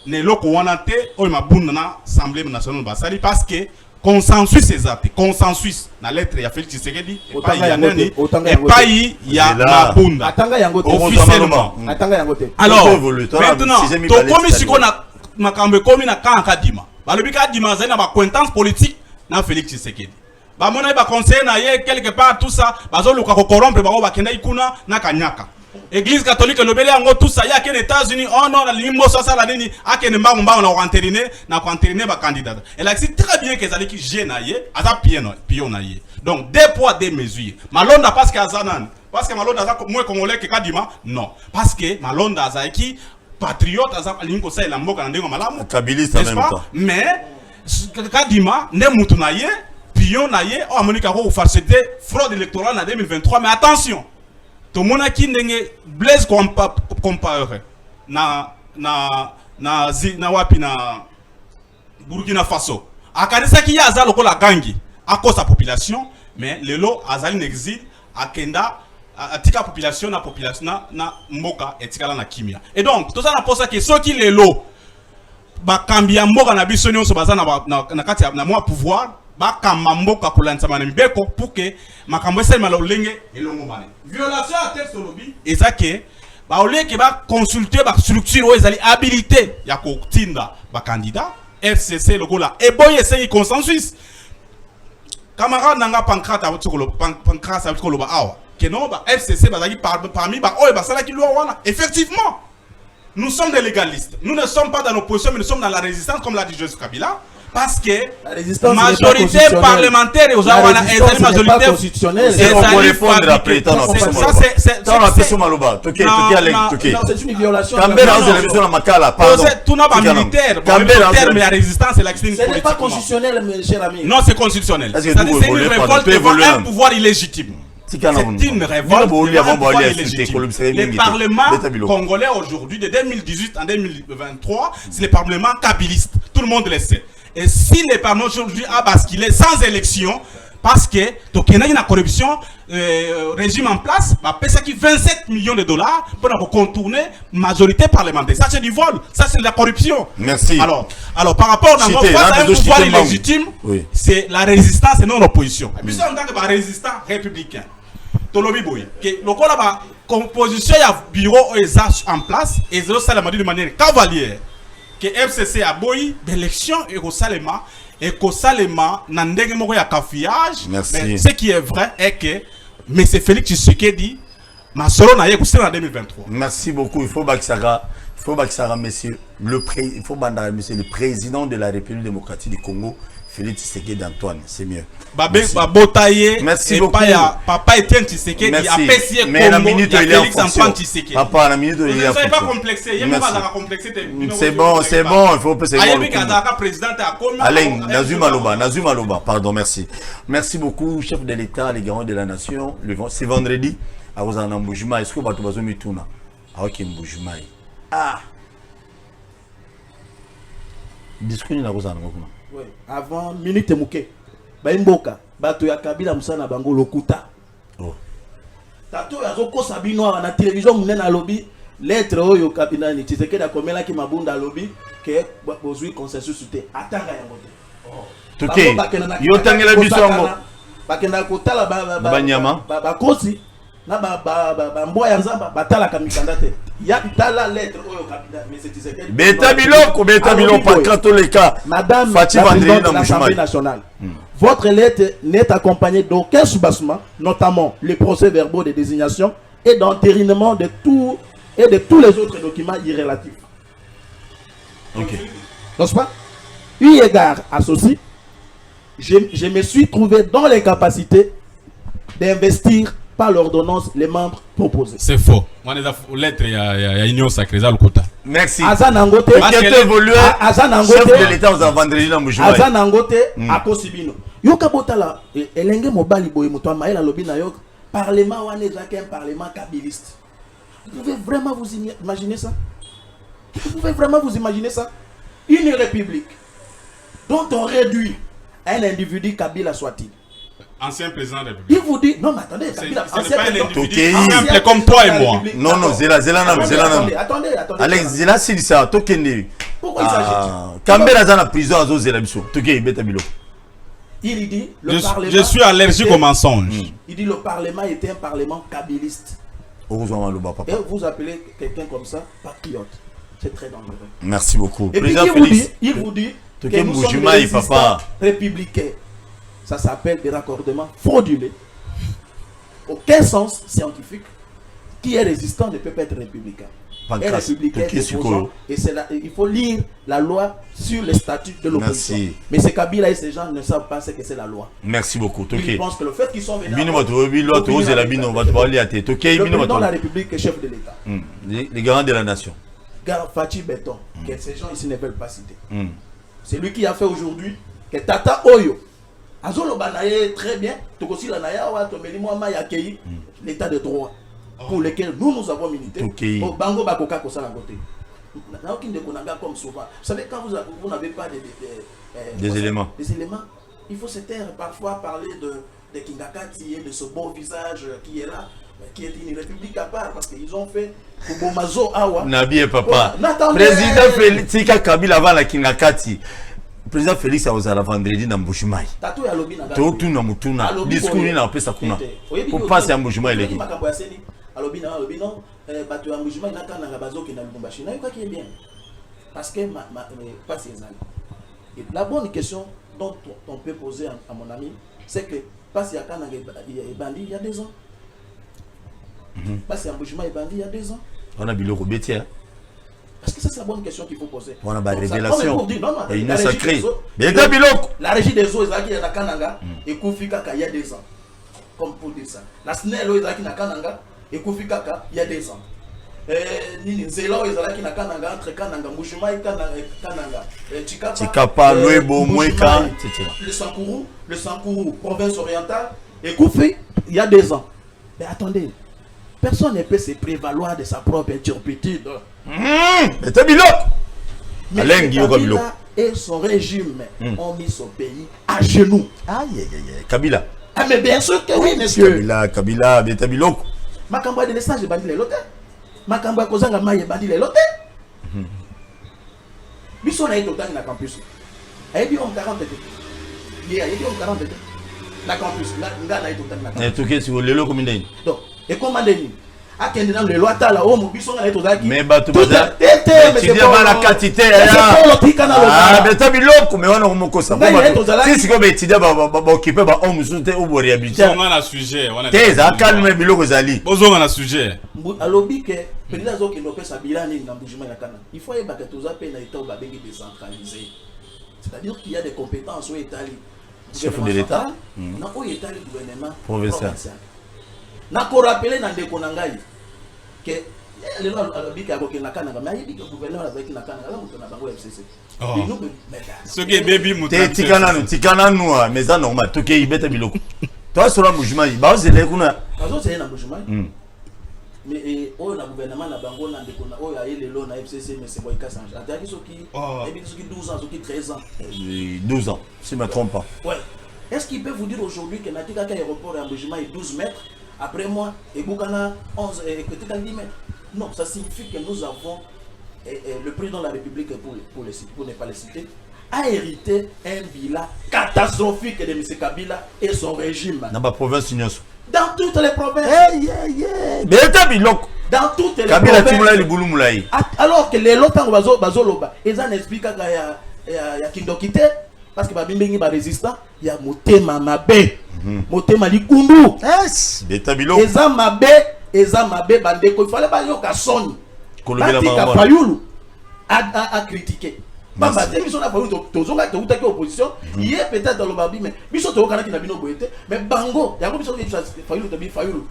[SPEAKER 5] ne loko wana te o mabunda na assemblée nationale basali parce que consensus exact consensus na lettre ya Félix Tshisekedi et pas ya nani et pas ya mabunda
[SPEAKER 3] atanga yango
[SPEAKER 5] officiellement
[SPEAKER 3] atanga yango te
[SPEAKER 5] alors maintenant to komi siko na makambe komi na Kadima balobi Kadima zali na ba acquaintance politique na Félix Tshisekedi ba mona ba conseiller na ye quelque part tout ça bazo luka ko corrompre bango ba kenda ikuna na kanyaka église catholique lobele yango tout ça ya ke les États-Unis oh non la limbo ça la nini akene mbangu na ko entériner ba candidat elle a dit très bien que zali ki na ye aza pion na ye donc deux poids deux mesures malonda parce que azanan parce que malonda aza moins congolais que Kadima non parce que malonda aza ki patriote aza lingo ça la mboka na ndengo malamu
[SPEAKER 2] kabiliste en même temps
[SPEAKER 5] mais Kadima ne mutu na ye pion na ye o amonika ko farcete fraude électorale en 2023 mais attention to monaki ndenge Blaise Compaoré na wapi na Burkina Faso Akadisa qui a azal la gangi à cause de la population, mais le lot azal en exil à Kenda à tika population na mboka et tika la na kimia. Et donc tout ça na pour ça que ceux qui le lot ba kambia mboka na biso nyonso baza na kati na moi pouvoir ba kamba mboka kolanza mana mbeko pour que makambo esa malolenge elongo mane. Violation à texte lobby et ça que ba au lieu que ba consulter ba structure ezali habilité ya ko tinda ba candidat FCC le gola et boy essaye consensus camarade nanga pancrate a tsokolo pancrate a tsokolo ba awa que non ba FCC bazaki parmi ba oyo basala ki loi wana. Effectivement nous sommes des légalistes, nous ne sommes pas dans l'opposition mais nous sommes dans la résistance comme l'a dit Joseph Kabila parce que la majorité parlementaire et aux awana est majorité constitutionnelle.
[SPEAKER 2] C'est pour répondre après c'est
[SPEAKER 3] une violation.
[SPEAKER 5] Tout n'a pas militaire, mais la résistance c'est l'action politique.
[SPEAKER 3] Ce n'est pas constitutionnel mes chers amis.
[SPEAKER 5] Non, c'est constitutionnel. C'est une révolte devant un pouvoir illégitime. C'est une révolte devant un pouvoir illégitime. Le Parlement congolais aujourd'hui, de 2018 en 2023, c'est le Parlement kabiliste. Tout le monde le sait. Et si le Parlement aujourd'hui a basculé sans élection, parce que il y a une corruption, régime en place, ça qui 27 millions de dollars pour contourner majorité parlementaire. Ça c'est du vol, ça c'est de la corruption.
[SPEAKER 2] Merci.
[SPEAKER 5] Alors par rapport à un pouvoir illégitime, c'est la résistance et non l'opposition. Et puis ça en tant que résistant républicain. Tolobi boy, que le la composition il y a bureau en place et ça de manière cavalière. Que FCC a boy d'élection et qu'au salema n'andenge moko ya cafouillage. Mais ce qui est vrai est que M. Félix Tshisekedi masolo na ye kusela en 2023.
[SPEAKER 2] Merci beaucoup. Il faut monsieur le président de la République démocratique du Congo, Félix Tshisekedi Antoine, c'est mieux.
[SPEAKER 5] Merci beaucoup. Papa Etienne Tshisekedi a payé
[SPEAKER 2] mais la minute il est en fonction. Papa la minute il est en fonction.
[SPEAKER 5] Pas complexé, il pas complexé.
[SPEAKER 2] C'est bon, il faut passer
[SPEAKER 5] le
[SPEAKER 2] Alain Nazuma Loba, pardon, merci. Merci beaucoup chef de l'État, les garants de la nation. C'est vendredi à Rosana Mbujima, est-ce que vous avez mis tout là? OK Mbujima. Ah. Discours na Rosana Mbujima.
[SPEAKER 3] Oui, avant minute muke. Baimboka, bato ya Kabila musana bango lokuta.
[SPEAKER 2] Oh.
[SPEAKER 3] Tato ya zoko sabino na télévision munena lobby lettre oyo Kabila ni Tshisekedi akomela ki mabunda lobby que bozui consensus te atanga yango te.
[SPEAKER 2] Oh. Toké. Yo tangela biso yango.
[SPEAKER 3] Bakenda kotala
[SPEAKER 2] banyama.
[SPEAKER 3] Bakosi na mboya ya nzamba batala kamikanda te. Ya tala lettre oyo Kabila mais Tshisekedi.
[SPEAKER 2] Beta biloko pas catholique.
[SPEAKER 3] Madame la présidente de l'Assemblée nationale. Votre lettre n'est accompagnée d'aucun soubassement, notamment les procès-verbaux de désignation et d'entérinement de tous les autres documents irrélatifs.
[SPEAKER 2] Ok.
[SPEAKER 3] N'est-ce pas? Eu égard à ceci, je me suis trouvé dans l'incapacité d'investir par l'ordonnance les membres proposés.
[SPEAKER 5] C'est faux. Moi, les lettres, il y a Union Sacrée, ça le quota.
[SPEAKER 2] Merci.
[SPEAKER 3] Azanangote,
[SPEAKER 2] chef de l'État aux vendredi dans Moujouma.
[SPEAKER 3] Azanangote, Akosibino. Yoka botala, elenge mobali boye muto amaela lobi na yok, parlement wane zaki un parlement kabiliste. Vous pouvez vraiment vous imaginer ça? Vous pouvez vraiment vous imaginer ça? Une république dont on réduit un individu Kabila soit-il.
[SPEAKER 5] Ancien président de la République.
[SPEAKER 3] Il vous dit, non mais attendez, Kabila,
[SPEAKER 5] ancien simple comme toi et moi.
[SPEAKER 2] Non, Zela.
[SPEAKER 3] Attendez.
[SPEAKER 2] Alex, Zela, c'est ça, Tokende.
[SPEAKER 3] Pourquoi il s'agit?
[SPEAKER 2] Kambela dans la prison à Zela Biso. Toké, Betabilo.
[SPEAKER 3] Il dit, le Parlement.
[SPEAKER 5] Je suis allergique au mensonge.
[SPEAKER 3] Il dit, le Parlement était un Parlement kabiliste. Et vous appelez quelqu'un comme ça, patriote. C'est très dangereux.
[SPEAKER 2] Merci beaucoup.
[SPEAKER 3] Et puis il vous dit que nous sommes des résistants républicains. Ça s'appelle des raccordements frauduleux. Aucun sens scientifique. Qui est résistant ne peut pas être républicain. Et républicain et il faut lire la loi sur les statuts de l'opposition. Mais ces Kabila et ces gens ne savent pas ce que c'est la loi.
[SPEAKER 2] Merci beaucoup.
[SPEAKER 3] Ils pensent que le fait qu'ils sont venus dans la République est chef de l'État.
[SPEAKER 2] Les garants de la nation.
[SPEAKER 3] Fachi Béton, que ces gens ici ne veulent pas citer. C'est lui qui a fait aujourd'hui que Tata Oyo Azolo Banaye très bien, l'état de droit pour lequel nous avons milité. Bango Bakoka Kosala côté. Comme souvent. Vous savez, quand vous n'avez pas
[SPEAKER 2] des éléments.
[SPEAKER 3] Des éléments. Il faut se taire, parfois parler de Kingakati et de ce beau visage qui est là, qui est une république à part, parce qu'ils ont fait Kubomazo Awa.
[SPEAKER 2] Nabi et papa.
[SPEAKER 3] Oh,
[SPEAKER 2] Président Félix Tika Kabila avant la Kingakati. Président Félix a osé la vendredi dans Mbushimai.
[SPEAKER 3] Tatou ya lobi na
[SPEAKER 2] Tout na mutuna. Discours ni na pesa kuna. Pour passer à Mbushimai les.
[SPEAKER 3] Alobi non, bato ya Mbushimai na kana na bazo ki na Lubumbashi. Na yoka qui est bien. Parce que pas ces années. Et la bonne question dont on peut poser à mon ami, c'est que parce qu'il y a quand bandit il y a 2 ans. Parce qu'il y a Mbushima et bandit il y a 2 ans.
[SPEAKER 2] On a biloko bétier.
[SPEAKER 3] Parce que ça c'est la bonne question qu'il faut poser.
[SPEAKER 2] On a une révélation.
[SPEAKER 3] Et
[SPEAKER 2] une sacrée.
[SPEAKER 3] La régie des eaux Ezaki na Kananga et Koufika il y a 2 ans. Comme pour dire ça. La SNEL Ezaki na Kananga et Koufika il y a 2 ans. Nini Zelo Ezaki na Kananga entre Kananga Mbushima et Kananga.
[SPEAKER 2] Chikapa Loebo Mweka etc.
[SPEAKER 3] Le Sankourou, province orientale, et Koufi, il y a 2 ans. Mais attendez, personne ne peut se prévaloir de sa propre turpitude.
[SPEAKER 2] Mais t'es bilok.
[SPEAKER 3] Mais Kabila et son régime ont mis son pays à genoux.
[SPEAKER 2] Aïe aïe aïe. Kabila.
[SPEAKER 3] Ah mais bien sûr que oui, monsieur.
[SPEAKER 2] Kabila, mais t'es bilok.
[SPEAKER 3] Makamba de naissance de bandi les lotés. Makamba kozanga maye bandi les lotés. Biso na été na campus. Ayebi on 40 été. Il y a 40 été. Na campus, nga na été na campus.
[SPEAKER 2] Et tout que sur le lot comme il
[SPEAKER 3] donc, et comment deni akende dans le loi là o mo biso na été ozaki.
[SPEAKER 2] Mais bato baza.
[SPEAKER 3] Mais
[SPEAKER 2] tu dis avant la quantité ah mais t'as biloko mais on a mon kosa. Si c'est comme étudiant ba occuper ba homme sous te ou réhabiliter.
[SPEAKER 5] On a un sujet, on a.
[SPEAKER 2] T'es za calme biloko zali.
[SPEAKER 5] Bozo on a un sujet.
[SPEAKER 3] Alobi ke président zo ki no pesa bilani na Mbushima ya kana. Il faut yeba que toza pe na état ba bengi décentralisé. C'est-à-dire qu'il y a des compétences au état
[SPEAKER 2] chef de l'état
[SPEAKER 3] na au état le gouvernement
[SPEAKER 2] provincial.
[SPEAKER 3] Na ko rappeler na ndeko na ngai que le loi alobi ka ko na kana mais yebi que gouverneur azaki na kana la muto na bango FCC.
[SPEAKER 5] Ce qui est baby muto.
[SPEAKER 2] Tikana noa mais ça normal to ke ibeta biloko. Toi sur la Mbushima ba zele kuna.
[SPEAKER 3] Bazo c'est na Mbushima. Mais au na gouvernement na bango na ndeko na oyo ayele lo na FCC mais c'est Boyka Sange. Ataki soki ebi soki 12 ans soki 13 ans.
[SPEAKER 2] 12 ans si je me trompe pas.
[SPEAKER 3] Ouais. Est-ce qu'il peut vous dire aujourd'hui que Natika aéroport à Mbushima est 12 mètres après moi et Boukana 11 et que 10 mètres? Non, ça signifie que nous avons le président de la République pour ne pas le citer a hérité un bilan catastrophique de M. Kabila et son régime.
[SPEAKER 2] Dans ma province
[SPEAKER 3] dans toutes les provinces.
[SPEAKER 2] Mais t'as biloko.
[SPEAKER 3] Dans toutes les
[SPEAKER 2] Kabila
[SPEAKER 3] provinces. Alors que les lots bazoloba, ils en expliquent qu'il y a Kindokite parce que babimbengi ba résistant, il y a Motema Mabe. Motema Likundu.
[SPEAKER 2] Mais t'as biloko.
[SPEAKER 3] Eza Mabe bandeko, il fallait pas yoka soni. Batika Fayulu a critiqué. Bamba te biso na Fayulu tozonga te utaki opposition, il est peut-être dans le babi mais biso to kana kina bino boyete, mais bango, yango biso Fayulu to bi Fayulu.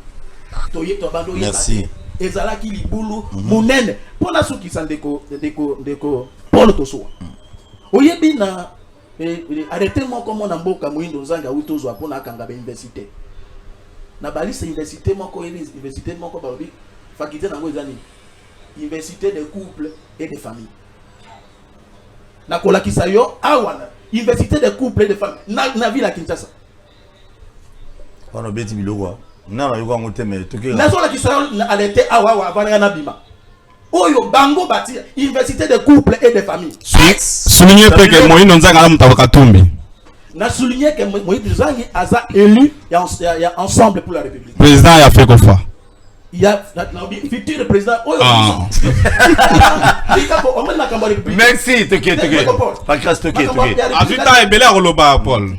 [SPEAKER 3] Toye to bando yeba.
[SPEAKER 2] Merci.
[SPEAKER 3] Ezala ki libulu munene. Pona suki sandeko ndeko Paul Tosoa. Oyebi na arrêtez-moi comme on a mboka muindo nzanga utozwa pona akanga ba université. Na balise université moko université moko balobi faculté nango ezani université de couple et de famille. Na kolakisa yo awana université de couple et de famille na ville à Kinshasa.
[SPEAKER 2] On a beti biloko. Na na yoko ngote me toke.
[SPEAKER 3] Na so lakisa yo arrêté awa avana na bima. Oyo bango bati université de couple et de famille.
[SPEAKER 5] Souligner que Moïse Nzanga na mutaba Katumbi.
[SPEAKER 3] Na souligner que Moïse Nzanga a élu il y a ensemble pour la République.
[SPEAKER 5] Président a fait quoi?
[SPEAKER 3] Il y a le futur président.
[SPEAKER 2] Merci, toke. Pas grâce toke.
[SPEAKER 5] Azuta est belé à Roloba, Paul.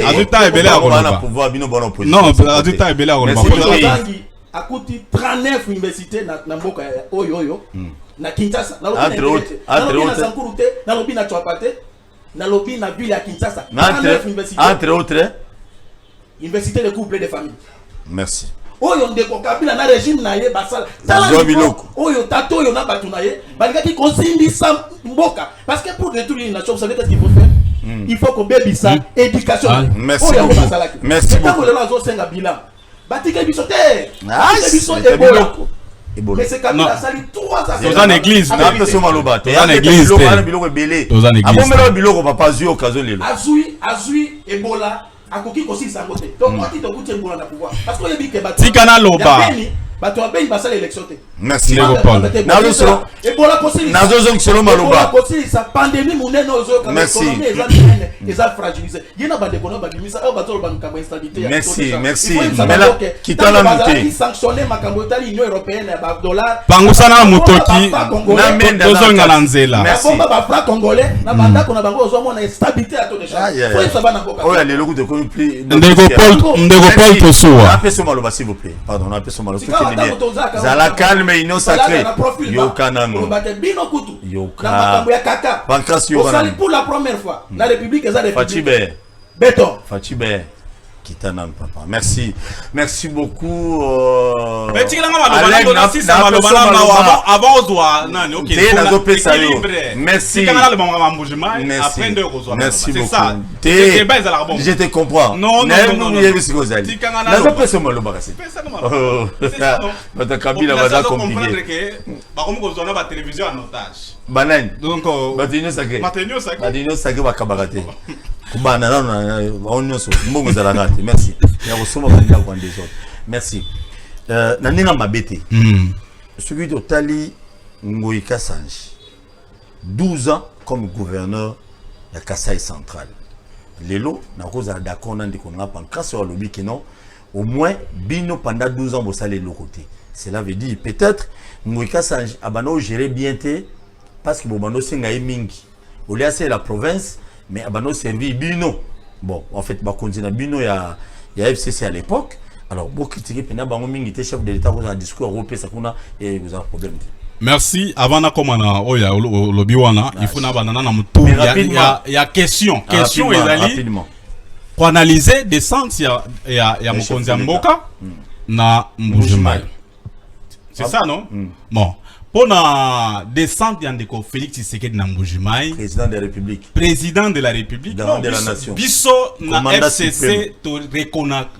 [SPEAKER 5] Azuta est belé à Roloba. Non, Azuta est belé à Roloba.
[SPEAKER 3] Akuti 39 universités na mboka oyo na Kinshasa.
[SPEAKER 2] Entre autres.
[SPEAKER 3] Na Sankurute, na lobi na Chwapate, na lobi na ville à Kinshasa.
[SPEAKER 2] Entre autres.
[SPEAKER 3] Université de couple et de famille.
[SPEAKER 2] Merci.
[SPEAKER 3] Oyo ndeko Kabila na régime na ye basala. Oyo tato oyo na batu na ye, balingaki kosindisa mboka parce que pour détruire une nation, vous savez qu'est-ce qu'il faut faire? Il faut qu'on bébi ça éducation.
[SPEAKER 2] Merci beaucoup. Merci beaucoup.
[SPEAKER 3] Quand on le lazo senga bilan. Batika biso te.
[SPEAKER 2] Biso ebolo.
[SPEAKER 3] Mais c'est Kabila, ça lui 3 ans.
[SPEAKER 5] Dans une église.
[SPEAKER 2] Dans une église.
[SPEAKER 5] Dans une église.
[SPEAKER 3] Azui, Ebola, Akoki aussi ça côté. Donc quand il te goûte Ebola na pouvoir. Parce que il y a des
[SPEAKER 5] Si canal loba.
[SPEAKER 3] Bato abeyi basala élection te.
[SPEAKER 2] Merci
[SPEAKER 5] Léopold.
[SPEAKER 2] Nazo solo.
[SPEAKER 3] Ebola kosi.
[SPEAKER 2] Nazo zong solo maloba.
[SPEAKER 3] Kosi sa pandémie munene ozo comme économie eza fragilisé. Yena ba dekono ba bimisa o bato ba nkambo instabilité.
[SPEAKER 2] Merci. Mais là kitala muté.
[SPEAKER 3] Qui sanctionner makambo tali Union européenne ba dollar.
[SPEAKER 5] Pangusana mutoki. Na menda tozonga na nzela.
[SPEAKER 3] Merci. Ba franc congolais na banda kona bango ozo mona stabilité à to de charge. Faut ça va na koka.
[SPEAKER 2] Oh ya le logo de ko plus.
[SPEAKER 5] Ndeko tosuwa.
[SPEAKER 2] Appelez-moi maloba s'il vous plaît. Pardon, appelez-moi maloba. Zala calme ino sacré. Yokanano. Yoka. Pancras Yokanano.
[SPEAKER 3] Pour la première fois, la République est la
[SPEAKER 2] Fatibé.
[SPEAKER 3] Béton.
[SPEAKER 2] Fatibé. Kitanam papa. Merci. Merci beaucoup.
[SPEAKER 5] Mais tu merci.
[SPEAKER 2] Merci beaucoup. Je te comprends.
[SPEAKER 5] Non.
[SPEAKER 2] Merci. Merci. Nanina Mabete. Celui de Tali Ngoïka Sanji. 12 ans comme gouverneur de Kasaï Central. Lelo, na cause d'accord nan de konga pancras sur le lobby non. Au moins bino pendant 12 ans vous allez le côté. Cela veut dire peut-être Ngoïka Sanji abano gérer bien té parce que bobano senga mingi. Au lieu c'est la province mais abano servi bino. Bon, en fait, bah, continue Bino, il y a FCC à l'époque. Alors, beaucoup critiquer Pena Bango Mingi, chef de l'État, vous avez un discours européen, ça qu'on a, et vous avez un problème.
[SPEAKER 5] Merci. Avant de commencer, il y a le Biwana, il faut il y a question. Question,
[SPEAKER 2] rapidement.
[SPEAKER 5] Pour analyser des sens, il y a Mokonzi Mboka, na Mbujimai. C'est ça, non? Bon. Pour la descente de Félix Tshisekedi na Mbujimai,
[SPEAKER 2] président de la République.
[SPEAKER 5] Président de la République.
[SPEAKER 2] Garant de la nation.
[SPEAKER 5] Biso na FCC to reconnaître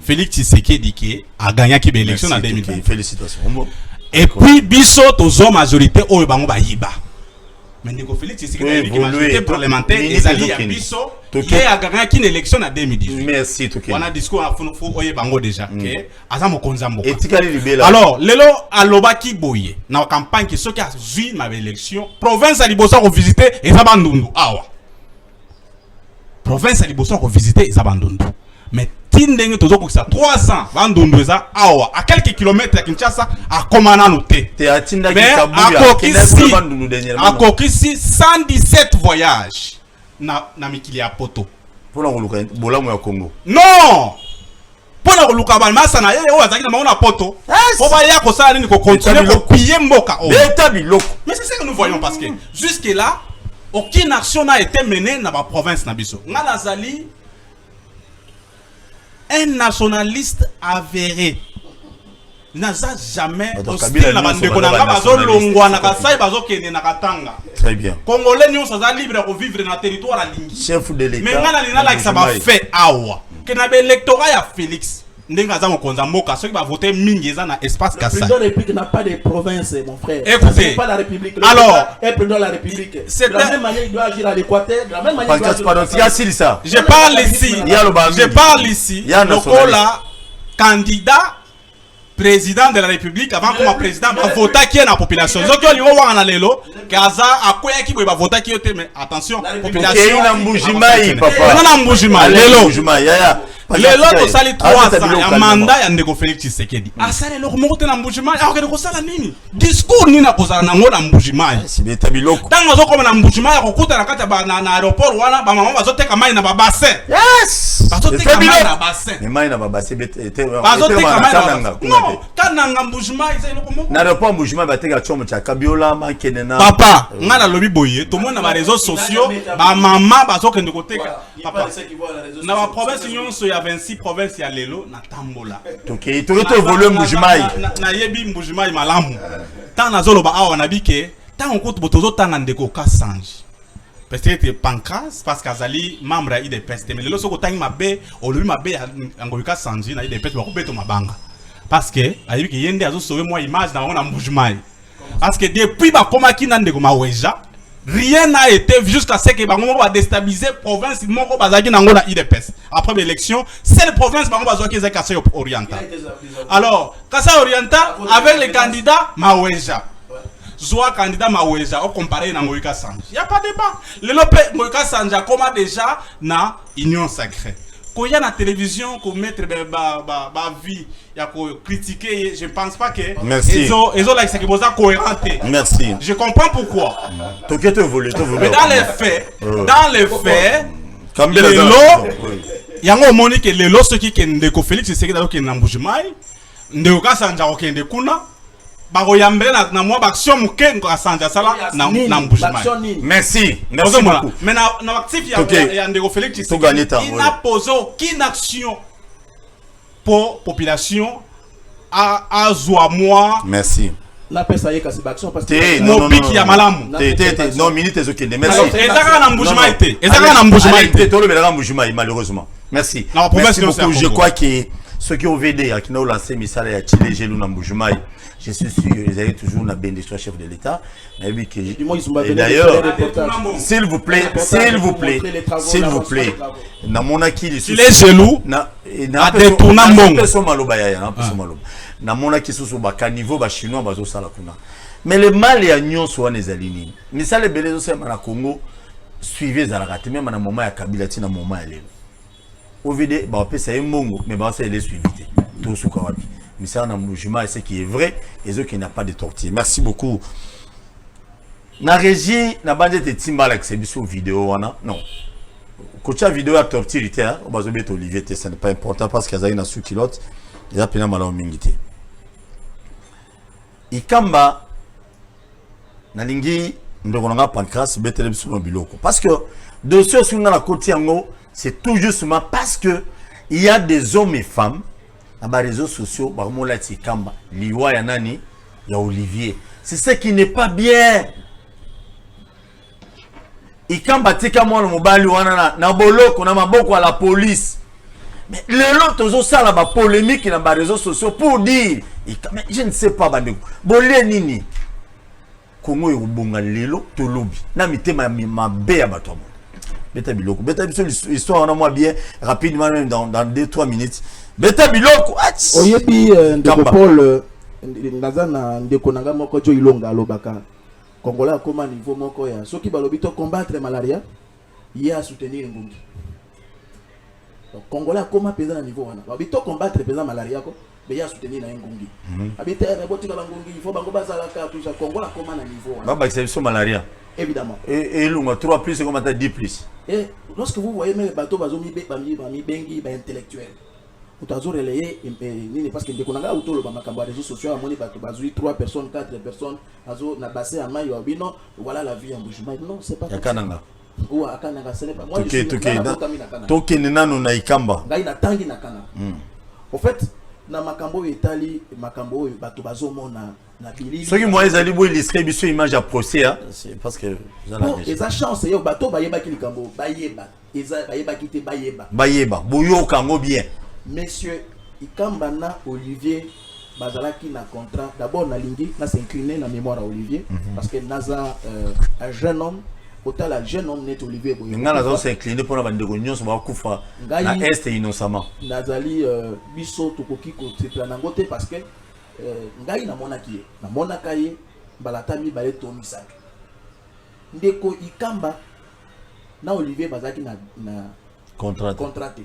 [SPEAKER 5] Félix Tshisekedi qui a gagné qui l'élection en 2020.
[SPEAKER 2] Félicitations.
[SPEAKER 5] Et puis biso tozo majorité oyo bango ba yiba. Mais ndeko Félix Tshisekedi qui majorité parlementaire ezali ya biso qui a gagné qui l'élection en 2018.
[SPEAKER 2] Merci Toké.
[SPEAKER 5] On a discours à fo oyo bango déjà que aza mokonza mboka.
[SPEAKER 2] Etikali libela.
[SPEAKER 5] Alors lelo aloba ki boye na campagne qui soki a zui ma élection province a liboso ko visiter ezaba ndundu awa. Province a liboso ko visiter ezaba ndundu. Mais tindenge tozo ko ça 3 ans bandundu eza awa à quelques kilomètres ya Kinshasa a komana noté.
[SPEAKER 2] Te atinda ki kabuya
[SPEAKER 5] kinesi bandundu dernièrement. Akokisi 117 voyages na mikili ya poto.
[SPEAKER 2] Pour la bolamu ya Congo.
[SPEAKER 5] Non. Pour la luka balmasa na yeye o azaki na maona poto. Faut ba ya ko sala ni ko continuer ko piller mboka o.
[SPEAKER 2] L'état biloko.
[SPEAKER 5] Mais c'est ça que nous voyons parce que jusque là aucune action n'a été menée dans la province na biso. Ngala zali un nationaliste avéré. N'a jamais hostile na bandeko na nga bazo longwa na kasai bazo kende na katanga.
[SPEAKER 2] Très bien.
[SPEAKER 5] Congolais nyonso ça libre de vivre dans territoire à lingi.
[SPEAKER 2] Chef de l'État.
[SPEAKER 5] Mais ngala lina like ça va fait awa. Que na be électorat ya Félix. Ndenga za mokonza mboka ceux qui va voter mingi eza na espace kasai.
[SPEAKER 3] Le président de la République n'a pas de province mon frère.
[SPEAKER 5] Écoutez.
[SPEAKER 3] Pas la République.
[SPEAKER 5] Alors,
[SPEAKER 3] est président de la République. De la même manière il doit agir à l'Équateur, de la même manière il doit agir.
[SPEAKER 5] Je parle ici. Lokola candidat président de la République avant comme président va voter qui est la population. Zoko li wa na lelo kaza akoya ki ba voter qui yote mais attention population
[SPEAKER 2] na Mbujimai papa.
[SPEAKER 5] Na Mbujimai lelo. Lelo to sali 3 ans ya mandat ya ndeko Félix Tshisekedi. Asale loko moko te na Mbujimai akende ko sala nini? Discours nini na kozala nango na Mbujimai.
[SPEAKER 2] Sibeta biloko.
[SPEAKER 5] Tango zo koma na Mbujimai kokuta na kati na aéroport wana ba mama bazoteka mai na ba bassin.
[SPEAKER 2] Yes.
[SPEAKER 5] Bazoteka mai na bassin.
[SPEAKER 2] Mais mai na ba bassin bete.
[SPEAKER 5] Bazoteka mai na non. Kananga Mbujimai za iloko moko.
[SPEAKER 2] Na aéroport Mbujimai bateka chomo cha Kabiola makenena.
[SPEAKER 5] Papa, ngana lobi boye, to mona ba réseaux sociaux, ba mama bazokende koteka. Papa. Na ba province nyonso ya 26 provinces ya lelo na tambola.
[SPEAKER 2] Toké, to évoluer Mbujimai.
[SPEAKER 5] Na yebi Mbujimai malamu. Tant na zolo ba awa na bike, tant on compte botozo tanga ndeko ka sanji. Peut-être Pancras parce qu'azali membre IDPS mais lelo soko tangi mabe, olobi mabe ya ngoyika sanji na IDPS ba ko beto mabanga. parce que ayebi que yende azo sauver moi image na on Mbujimai parce que depuis ba koma ki nande ko maweja rien n'a été vu jusqu'à ce que bango va déstabiliser province moko bazaki nango na IDPS après l'élection c'est le province bango bazaki za Kasai Oriental alors Kasai Oriental avec les candidats maweja soit candidat maweja au comparé na Moïka Sanja il y a pas débat le lope Moïka Sanja comment déjà na union sacrée quand il y a la télévision qu'on mettre ba vie il y a ko critiquer je pense pas que
[SPEAKER 2] merci
[SPEAKER 5] ils ont là c'est que vous êtes cohérent
[SPEAKER 2] merci
[SPEAKER 5] je comprends pourquoi
[SPEAKER 2] toquete volé
[SPEAKER 5] mais dans les faits
[SPEAKER 2] Kambela
[SPEAKER 5] lelo yango moni que lelo ce qui ndeko Félix c'est que dans na Mbujimai ndeko Kasanja ko kende kuna ba ko yambele na moi action muke ko Kasanja sala na Mbujimai
[SPEAKER 2] merci beaucoup
[SPEAKER 5] mais na actif ya ndeko Félix il n'a posé aucune action pour population à moi
[SPEAKER 2] merci
[SPEAKER 3] la pesa yeka c'est action parce
[SPEAKER 2] que
[SPEAKER 5] no biki ya malamu
[SPEAKER 2] non minute ezokende merci
[SPEAKER 5] ezaka na Mbujimai te ezaka na Mbujimai te
[SPEAKER 2] to le belanga Mbujimai malheureusement merci merci beaucoup je crois que ceux qui ont VD qui ont lancé misala ya Chile Gelou na Mbujimai je suis sûr ils avaient toujours na bénédiction chef de l'état et d'ailleurs s'il vous plaît na monaki
[SPEAKER 5] les Gelou
[SPEAKER 2] na
[SPEAKER 5] détourna mbongo
[SPEAKER 2] na monaki susu ba caniveau ba chinois bazo sala kuna mais le mal ya nyonso wana ezali nini misala belezo sema na Congo suivez zalaka te même na moment ya Kabila tina moment ya lelo OVD ba pesa mbongo mais ba ça les suivi tout suka wapi misala na Mbujimai c'est qui est vrai et ceux qui n'a pas de tortille merci beaucoup na régie na bande de timbala que c'est biso vidéo wana non kocha vidéo ya tortille te hein bazobet Olivier te ce n'est pas important parce que azali na sous kilote il a pena malamu mingi te ikamba nalingi ndoko nanga pancras betele biso no biloko parce que dossier sur na côté yango c'est tout justement parce que il y a des hommes et femmes à bas réseaux sociaux ba mola tikamba liwa ya nani ya Olivier c'est ce qui n'est pas bien ikamba tika mwana mobali wana na boloko na maboko à la police mais lelo tozo sala ba polémique na ba réseaux sociaux pour dire mais je ne sais pas bandeko bolé nini Congo yobonga lelo to lobi na mitema mabe ya bato beta biloko beta biso histoire na moi bien rapidement même dans 2-3 minutes beta biloko
[SPEAKER 3] oyebi ndeko Paul ndazana ndeko nanga moko jo ilonga alobaka Congolais akoma niveau moko ya soki balobi to combattre malaria ya soutenir ngungi donc Congolais akoma pesa na niveau wana balobi to combattre pesa malaria ko be ya soutenir na ngungi abite na botika bangungi il faut bango bazala ka tout ça Congolais akoma na niveau wana
[SPEAKER 2] baba c'est malaria
[SPEAKER 3] évidemment
[SPEAKER 2] et lunga 3 plus comment t'as 10 plus
[SPEAKER 3] et lorsque vous voyez même bateau bazomi bengi ba intellectuel utazo relayer nini parce que ndeko nanga utolo ba makambo ya réseaux sociaux amoni bato bazui 3 personnes 4 personnes azo na bassin à mayo bino voilà la vie en Mbujimai non c'est pas
[SPEAKER 2] yakananga
[SPEAKER 3] ou akananga ce n'est pas moi
[SPEAKER 2] toke nanu na ikamba
[SPEAKER 3] ngai na tangi na kana en fait na makambo etali makambo bato bazomona na bilili
[SPEAKER 2] soki moi ezali bo illustré biso image à procès c'est parce que
[SPEAKER 3] eza chance yo bato bayeba ki likambo bayeba eza bayeba ki te
[SPEAKER 2] bayeba boyo kango bien
[SPEAKER 3] Monsieur Ikamba na Olivier bazalaki na contrat d'abord na lingi na s'incliner na mémoire à Olivier parce que naza un jeune homme autant la jeune homme net Olivier boyo
[SPEAKER 2] nga nazo s'incliner pour na bandeko nyonso ba kufa na est innocemment
[SPEAKER 3] nazali biso tokoki ko sepla nango te parce que ngai na monaka ye balatami bale to misaki ndeko Ikamba na Olivier bazalaki na contrat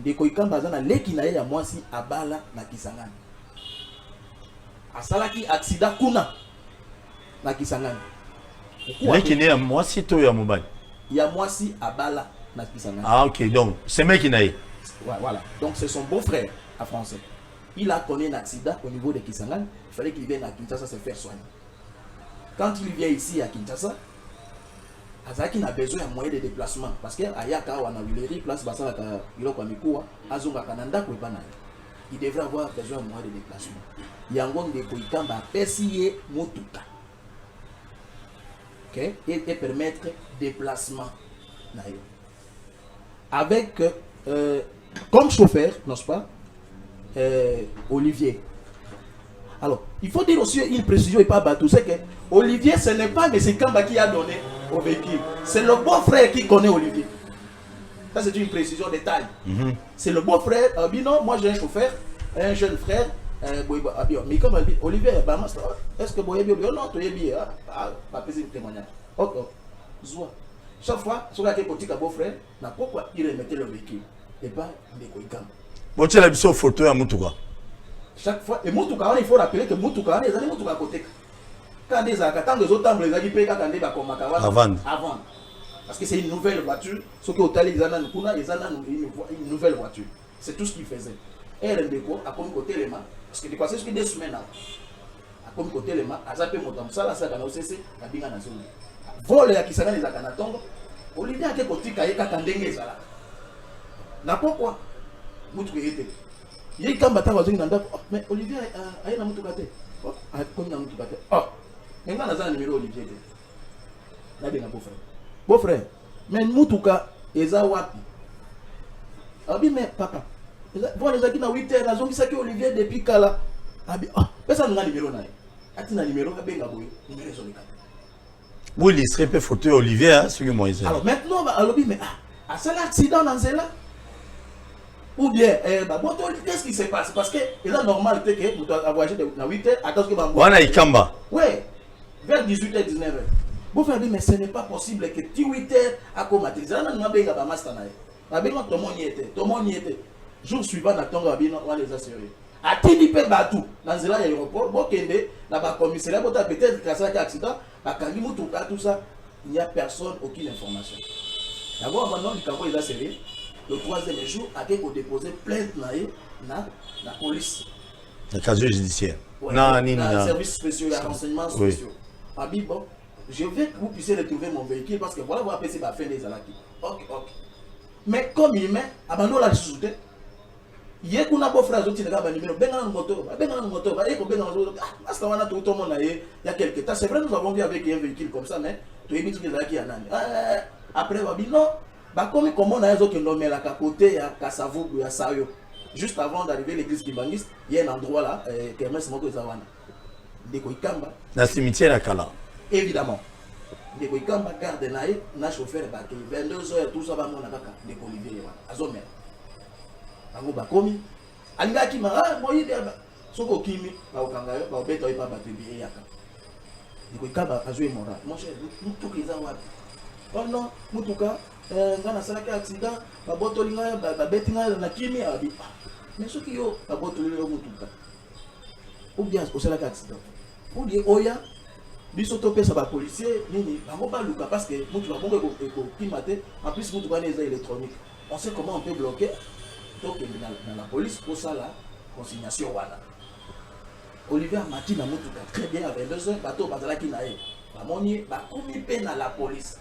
[SPEAKER 3] ndeko Ikamba azana leki na ye ya mwasi abala na Kisangani asalaki accident kuna na Kisangani
[SPEAKER 2] leki ne ya mwasi to ya mobali
[SPEAKER 3] ya mwasi abala na Kisangani
[SPEAKER 2] ok donc c'est mec na ye
[SPEAKER 3] voilà donc c'est son beau-frère à français il a connu un accident au niveau de Kisangani il fallait qu'il vienne à Kinshasa se faire soigner quand il vient ici à Kinshasa azaki na besoin ya moyen de déplacement parce que ayaka wana wileri place basala ka iloko amikuwa azonga kananda ko bana il devrait avoir besoin de moyen de déplacement yango ndeko Ikamba pesi ye motuka OK et permettre déplacement na yo avec comme chauffeur n'est-ce pas Olivier. Alors, il faut dire aussi une précision et pas bateau, c'est que Olivier, ce n'est pas M. Kamba qui a donné au véhicule. C'est le beau-frère qui connaît Olivier. Ça, c'est une précision détail. C'est le beau-frère. Non, moi j'ai un chauffeur, un jeune frère. Mais comme Olivier, est-ce que vous avez bien? Non, tu es bien. Pas plaisir de témoignage. Ok, Zoua. Chaque fois, sur la côté de beau-frère, pourquoi il remettait le véhicule? Et pas des Kamba.
[SPEAKER 2] Bon, tu as la photo à Moutouka.
[SPEAKER 3] Chaque fois, et Moutouka, il faut rappeler que Moutouka, les années Moutouka à côté. Quand des tant les autres les amis payent quand des avant. Parce que c'est une nouvelle voiture. Ce que au ils ont une nouvelle voiture. C'est tout ce qu'ils faisaient. Et Rendeko a comme côté les mains. Parce que c'est ce que des semaines a comme côté les mains. A zappé motam ça là ça dans OCC a binga na zone. Vol ya kisanga les akanatongo. Olivier a été côté kaye katandenge ça là. Pourquoi Moutouka était. Il y a quand bataille dans une mais Olivier a une Moutouka té. Oh, a comme na Moutouka té. Oh. Maintenant on a un numéro Olivier. Là bien beau-frère. Beau-frère, mais Moutouka, Eza Wapi. Abi, mais papa, bon, les acquis dans 8 heures, ils ont dit que Olivier depuis Kala. Abi, personne n'a numéro. Ati na numéro, Abi, numéro sur le cas.
[SPEAKER 2] Oui, il serait peu photo Olivier, hein, sur le moyen.
[SPEAKER 3] Alors maintenant, Alobi, mais c'est l'accident dans celle-là. Ou bien, qu'est-ce qui se passe? Parce que c'est normal que vous avez voyagé dans 8 heures, attends que
[SPEAKER 2] on a Ikamba.
[SPEAKER 3] Oui, vers 18h, 19h. Vous faites mais ce n'est pas possible que tu 8 heures à combattre. Ça n'a pas bien à Mastanaï. Tout le monde y était. Jour suivant, on les a sérieux. À Tinipe Batou, dans l'aéroport, Bokende, dans le commissariat, peut-être que ça a été accident, tout ça, il n'y a personne, aucune information. D'abord, maintenant, il a sérieux. Le troisième jour, il a déposé plainte dans la police.
[SPEAKER 2] Le casier judiciaire.
[SPEAKER 3] Dans les services spéciaux, les renseignements spéciaux. Bon. Je veux que vous puissiez retrouver mon véhicule parce que voilà, vous avez la fin des alaki. Ok. Mais comme il met, abandonne la sous-souté. Il y a un beau frère qui a un numéro, ben dans le moteur, il y a quelques temps. C'est vrai, nous avons vu avec un véhicule comme ça, mais tu es mis que les a après, on va dire non. Comme on a un autre nommé à côté, à Kassavou ou à Sayo. Juste avant d'arriver à l'église Kimbangiste, il y a un endroit là, qui est même Moto Zawana. Dans
[SPEAKER 2] le cimetière à Kala.
[SPEAKER 3] Évidemment. Des Kamba garde naïe, na chauffeur baké 22h tout ça va mon akaka de Olivier azome. Ango bakomi. Anga ki ma moyi de soko kimi ba okanga yo ba obeto ipa bato bi yaka. Des Kamba azwe mora. Mon cher, mutuka eza wapi? Oh non, mutuka ngana salaka accident ba botolinga ba betinga na kimi abi. Mais ce qui yo ba botolinga mutuka. Ou bien au salaka accident. Ou bien oya biso topesa ba policier nini bango baluka parce que mutu ba bongo ekokimate en plus mutu bana eza électronique. On sait comment on peut bloquer donc dans la police pour ça la consignation wana. Olivier Mati na mutu très bien à 22h bateau bazala ki na ye ba moni ba komi pe na la police.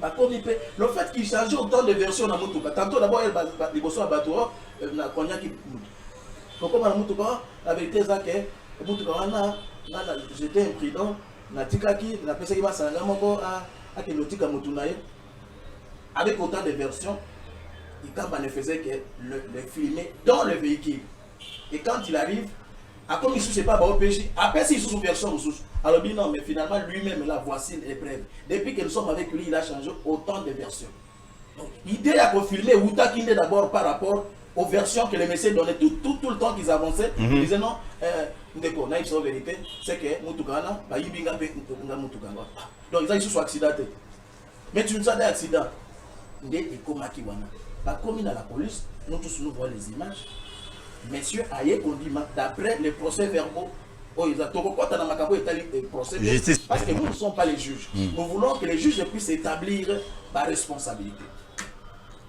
[SPEAKER 3] Ba komi pe le fait qu'il change autant de versions na mutu tantôt d'abord elle ba liboso a bateau na konya ki pourquoi na mutu ba la vérité c'est que j'étais imprudent, avec autant de versions, il ne faisait que le filmer dans le véhicule. Et quand il arrive, comme il ne sait pas, après s'il sous version, alors non, mais finalement lui-même, là, voici les preuves. Depuis que nous sommes avec lui, il a changé autant de versions. Donc l'idée à confirmer Outa Kinde d'abord par rapport aux versions que les messieurs donnaient tout le temps qu'ils avançaient. Ils disaient non, la vérité, c'est que Moutoukana, donc ils ont eu accidenté. Mais tu nous as des accidents. Comme il a la police, nous tous nous voyons les images. Messieurs, d'après les procès verbaux, parce que nous ne sommes pas les juges. Nous voulons que les juges puissent établir la responsabilité.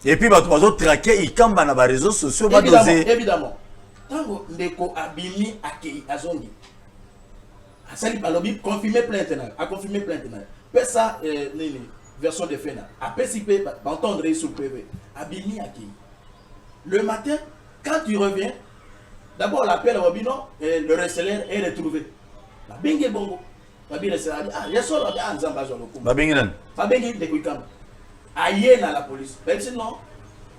[SPEAKER 2] Et puis, tu vas traquer Ikamba dans les réseaux sociaux.
[SPEAKER 3] Évidemment. Tant Ndeko Abimi Akei Azongi. Asali Balobi confirmé plainte. A confirmé plainte. Peut ça, version de fait. Après, si peut entendre sur le PV. Abimi Akei. Le matin, quand tu reviens, d'abord l'appel au Bino, le receleur est retrouvé. La Bengue Bongo. Babi receleur dit, ah, il y a solo à Nzamba Zolo.
[SPEAKER 2] Babinginan.
[SPEAKER 3] Babengi de Kuikamba. Aïe dans la police. Mais sinon,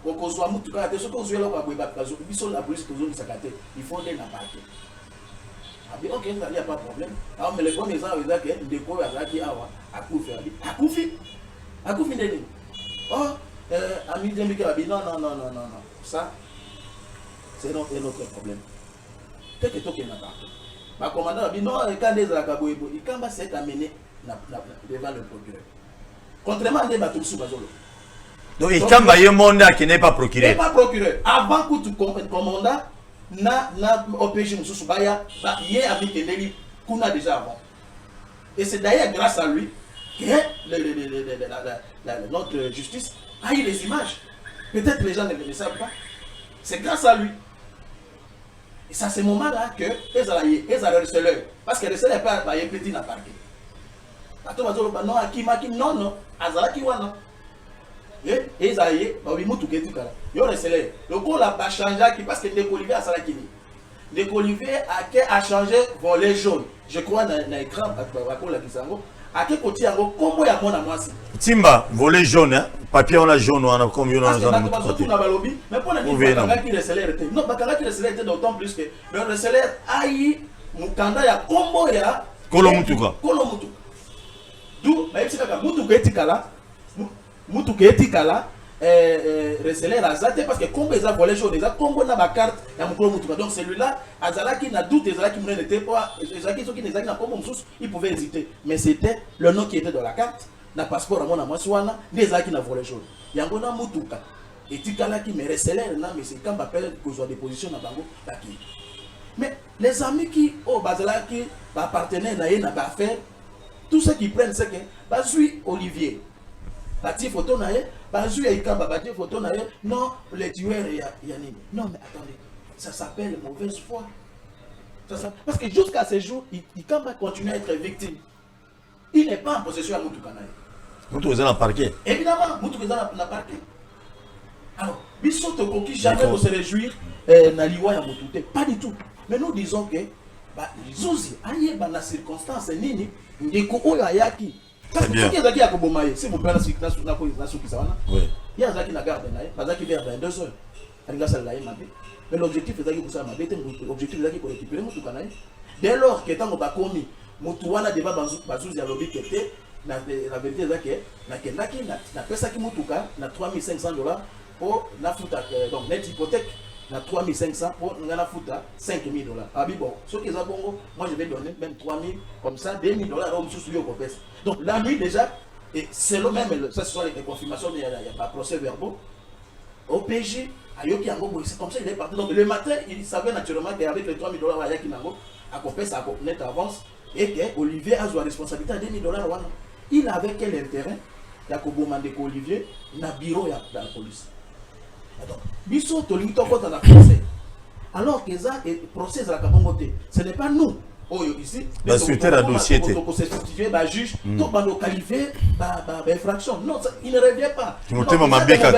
[SPEAKER 3] okozwa mutu kaka te soki ozwi eloko aboye bato biso la police tozongisaka te il faut nde na parke abi ok ezali ya pas problème awa mais le problème eza ke ndeko oyo azalaki awa akufi abi akufi nde nini ami dembike abi non ça c'est un autre problème teke tokende na parke bacommandant abi non ekanda ezalaka boye boye ikamba c'est amené devant le procureur contrairement à des bateaux sous bazolo.
[SPEAKER 2] Donc il kamba ye monde qui n'est pas procureur.
[SPEAKER 3] N'est pas procureur. Avant que tu commandant na OPJ mususu baya ye avec Kendeli kuna déjà avant. Et c'est d'ailleurs grâce à lui que notre justice a eu les images. Peut-être les gens ne le savent pas. C'est grâce à lui. Et c'est à ce moment-là que les receleurs, parce que les receleurs pas petit na parquet. Non, non, azalaki wana. Et Ezaïe, bah oui, mutu ketu kala. Yo receleur. Le coup la pas changé parce que Ndeko Olivier a salaki ni. Ndeko Olivier a changé volet jaune. Je crois na écran pour la kisango. A quel côté yango combo ya mona mwasi.
[SPEAKER 2] Timba volet jaune hein, papier on a jaune on a comme yo na
[SPEAKER 3] za mutu côté. Mais pour la ni qui receleur était. Non, bakanga qui receleur était d'autant plus que le receleur a eu mukanda ya combo ya
[SPEAKER 2] Kolomutuka.
[SPEAKER 3] D'où même si kaka mutu ketikala receleur azate parce que combo eza volé jaune eza combo na ba carte ya mukolo mutuka donc celui-là azalaki na doute ezalaki mune n'était pas ezalaki soki nezalaki na combo mususu il pouvait hésiter mais c'était le nom qui était dans la carte na passeport amona mwasi wana nde ezalaki na volé jaune yango na mutuka etikalaki mais receleur na mais c'est quand appelle kozwa des positions na bango baki mais les amis qui bazalaki ba partenaire na ye na ba affaire tout ce qui prennent c'est que bazui Olivier bati photo na ye bazui Ikamba bati photo na ye non les tueurs ya nini non mais attendez ça s'appelle mauvaise foi ça parce que jusqu'à ce jour Ikamba continue à être victime il n'est pas en possession à Mutuka na ye
[SPEAKER 2] Mutuka eza na parquet
[SPEAKER 3] évidemment Mutuka eza na parquet alors biso to koki jamais de se réjouir na liwa ya Mutute pas du tout mais nous disons que Zuzi ayeba na circonstance nini ndeko oyo ayaki parce que qui ezaki ya koboma ye si mopela na sukisa wana ye azaki na garde na ye bazaki vers 22 heures alinga sala ye mabe mais l'objectif ezaki kosala mabe te l'objectif ezaki ko récupérer mutuka na ye dès lors que tango bakomi mutu wana deba bazuzi alobi kete na vérité ezaki nakendaki na pesaki mutuka na $3,500 pour na futa donc net hypothèque na 3,500 pour ngana futa $5,000. Ah bon, ce qui est bon, moi je vais donner même 3,000 comme ça, $2,000 au sous sur le donc la nuit déjà, et c'est le même, ça ce sont les confirmations, il n'y a pas procès verbaux. Au PG, Ayoki Ango, c'est comme ça il est parti. Donc le matin, il savait naturellement qu'avec les $3,000 Ayaki Nango, à couper sa net avance et que Olivier a la responsabilité à $2,000. Il avait quel intérêt? Il y a que Olivier, na bureau dans la police. Donc, biso tolingi tokota na procès. Alors que ça procès la kabongote. Ce n'est pas nous. Ici,
[SPEAKER 2] la suite la dossier était.
[SPEAKER 3] Donc c'est substitué ba juge, to ba localiser ba infraction. Non, ça, il ne revient pas.
[SPEAKER 2] Tu montes ma beka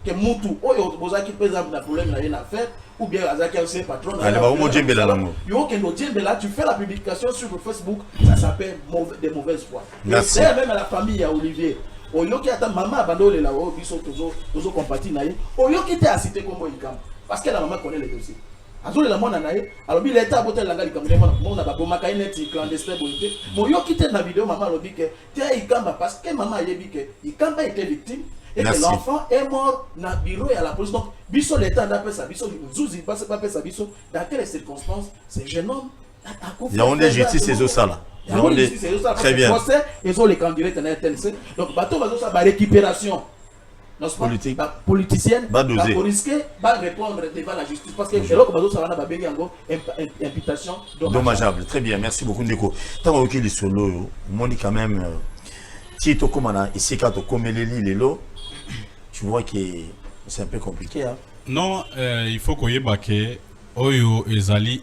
[SPEAKER 3] que mutu oyo bozaki par exemple na problème na une affaire ou bien azaki un patron.
[SPEAKER 2] Allez ba mo djembe la lango.
[SPEAKER 3] Yo que no djembe là, tu fais la publication sur Facebook, ça s'appelle des mauvaises foi.
[SPEAKER 2] Merci.
[SPEAKER 3] Et même à la famille à Olivier. Oyoki ata mama abandole la o biso tozo compati na ye oyoki te cité kombo Ikamba parce que la maman connaît le dossier azole la mona na ye alobi l'état botel la ngali kamne mona ba bomaka net clandestin boité moyoki te na vidéo maman alobi que te Ikamba parce que maman yebi que Ikamba était victime et que l'enfant est mort na bureau et à la police donc biso l'état d'après ça biso Zuzi pas ça biso dans quelles circonstances ce jeune homme
[SPEAKER 2] il y a une justice ces eaux ça là. Très bien.
[SPEAKER 3] Ils ont les candidats donc bateau ça va récupération
[SPEAKER 2] politique
[SPEAKER 3] politicienne
[SPEAKER 2] va
[SPEAKER 3] risquer va répondre devant la justice parce que c'est là que bateau ça va bengi encore imputation
[SPEAKER 2] dommageable. Très bien, merci beaucoup Ndeko. Tant que les solo on dit quand même si to komana ici quand to komeleli lelo tu vois que c'est un peu compliqué hein.
[SPEAKER 5] Non, il faut qu'on y ait oyo ezali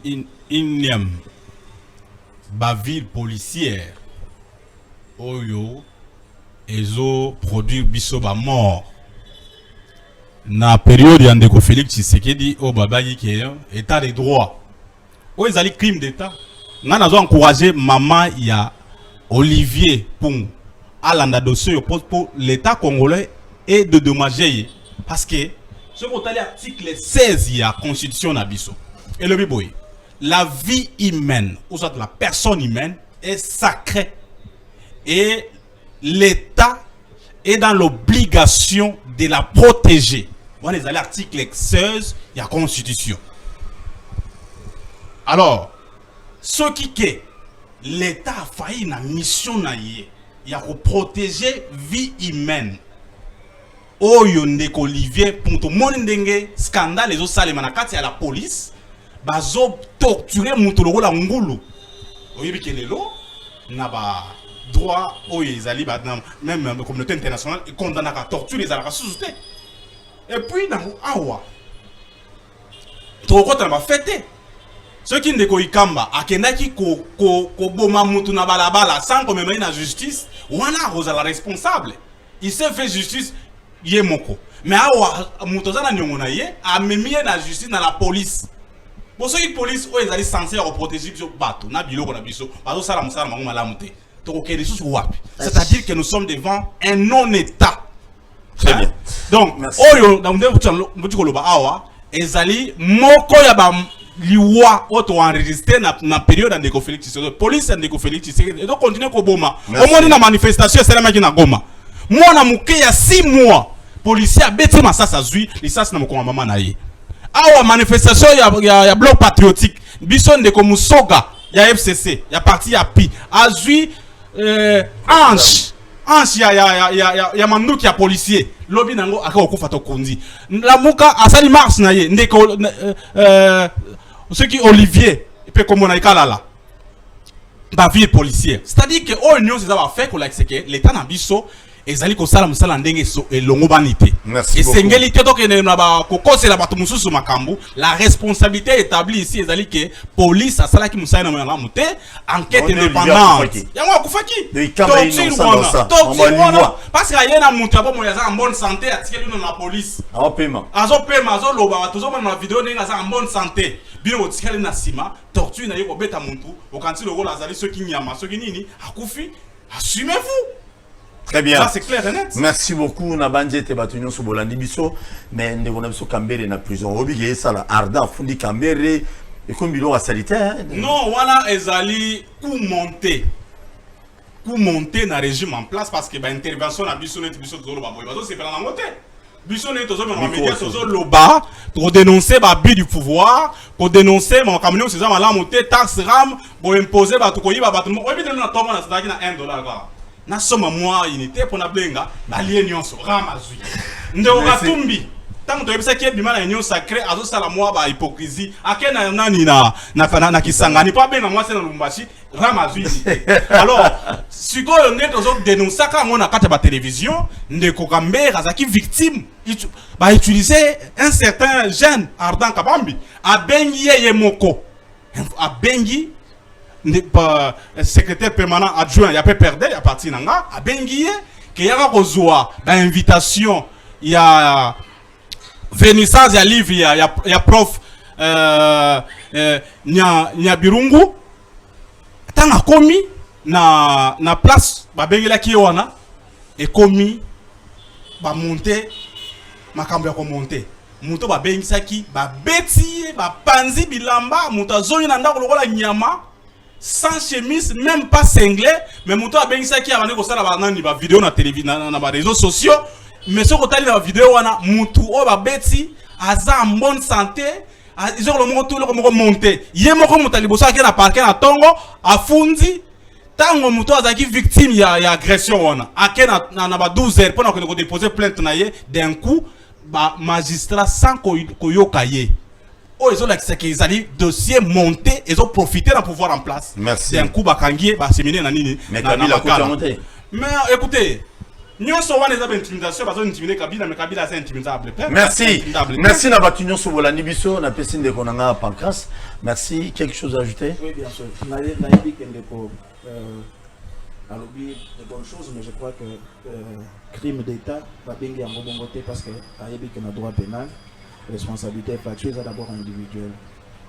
[SPEAKER 5] inyam ba ville policière oyo ezo produire biso ba mort na période ya Ndeko Félix Tshisekedi o babayi ke état de droit o ezali crime d'état nga nazo encourager maman ya Olivier Pungu alanda dossier pour l'état congolais et de dommager parce que Ce qu'on a l'article 16 il y a constitution nabiso. Et le biboy, la vie humaine, ou soit la personne humaine est sacrée et l'État est dans l'obligation de la protéger. On est à l'article 16 il y a constitution. Alors, ce qui est l'État a failli na mission na yé, il y a pour protéger vie humaine. Oyo ndeko Olivier pour tout monde ndenge scandale les autres salles manakati à la police bazo torturer mutu lokola ngulu. Oyebi kelelo na ba droit oyo ezali ba même la communauté internationale condamne à torture les alaka sous-té. Et puis na awa toko tamba fêter. Ceux qui ne koikamba akendaki ko boma mutu na balabala sans qu'on mette la justice, wana rosa la responsable. Il s'est fait justice yemoko. Mais awa mutu za na nyongo na ye a memi na justice na la police. Pour ceux qui police o ezali censé protéger biso bato na biloko na biso, bazo sala musala mango malamu te. Toko kende sous wapi. C'est-à-dire que nous sommes devant un non-état.
[SPEAKER 2] Très bien.
[SPEAKER 5] Donc oyo dans mutu koloba awa ezali moko ya ba liwa auto enregistré na période ndeko Félix Tshisekedi police ndeko Félix Tshisekedi et donc continuer ko boma au moins na manifestation c'est la maki na Goma moi na muke ya 6 mois policier a beti masasa zui lisasi na mukoma mama na ye awa manifestation ya bloc patriotique biso ndeko Musoga ya FCC ya parti ya Pi azui ange ya manduki ya policier lobi nango akako kufa to kundi la muka asali mars na ye ndeko ce qui Olivier peut comme on a écalala ba vie policière c'est-à-dire que all news ça va faire que l'état na biso ezali ko sala musala ndenge so elongo banité et sengeli te to ke na ba kokosela bato mususu makambu la responsabilité établie ici ezali que police asala ki musala na mwana mute enquête indépendante yango akufaki parce que yena mutu abo mo yaza en bonne santé atikeli na police azo pema azo loba bato zo na vidéo ndenge aza en bonne santé bino otikeli na sima torture na yeko beta muntu okanti logo lazali ceux qui nyama ceux qui nini akufi assumez-vous.
[SPEAKER 2] Très bien.
[SPEAKER 5] Ça c'est clair et net.
[SPEAKER 2] Merci beaucoup. Na bandje te batunyo so bolandi biso mais ndeko na biso Kambere na prison. Obige ça la arda fundi Kambere et comme bilo salitaire.
[SPEAKER 5] Non, voilà ezali coup monter na régime en place parce que ba intervention na biso net biso zolo ba boy bazo c'est pas na moté. Biso net tozo na média tozo loba pour dénoncer ba but du pouvoir, pour dénoncer mon camion c'est ça la moté taxe ram pour imposer ba to koyiba ba to. Oyebi na tomba na sadaki na $1 quoi. Na soma moi unité pour na benga balie nyonso ramazui ndeko katumbi tango to yebisa ki bima na union sacrée azo sala moi ba hypocrisie akena nani na kisangani pa benga moi c'est na Lumbashi ramazui alors sikoyo ndeto zo dénoncer ka ngona kata ba télévision ndeko Kambere azaki victime ba utiliser un certain jeune ardent kabambi a bengi ye moko a bengi n'est pas secrétaire permanent adjoint il y a pas perdu à partir nanga a bengié que y a reçoit l'invitation il y a vernissage ya livre il y a prof nya birungu tanga komi na place ba bengela ki wana et komi ba monter makambo ya ko monter muto ba bengisaki ba beti ba panzi bilamba muto azoni na ndako lokola nyama sans chemise, même pas cinglé, mais mon tour a bien ça qui a vendu comme ça la vidéo na télévision, na réseaux sociaux, mais ce côté la vidéo on a mutu o ba beti aza en bonne santé, ils ont le moto le monter. Yé moko mutali bosa ki na parquet na tongo a fundi tango mutu azaki victime ya agression on a kena na ba 12 heures pendant que nous déposer plainte na ye d'un coup ba magistrat sans koyoka ye. Oh, ils ont les dossier monté, ils ont profité d'un pouvoir en place.
[SPEAKER 2] Merci.
[SPEAKER 5] D'un coup, bakangier, séminaire nanini.
[SPEAKER 2] Mais Kabila a monté.
[SPEAKER 5] Mais écoutez, nous sommes les intimidations parce que nous intimidons Kabila, mais Kabila c'est intimidable.
[SPEAKER 2] Merci. Merci na batunyo so bolandi biso na pesine de konanga pancras. Merci. Quelque chose à ajouter?
[SPEAKER 3] Oui, bien sûr. On a dit qu'il y a de bonnes choses, mais je crois que crime d'État va bien y en rebongoter parce que il y a un droit pénal. Responsabilité factuelle est d'abord individuelle.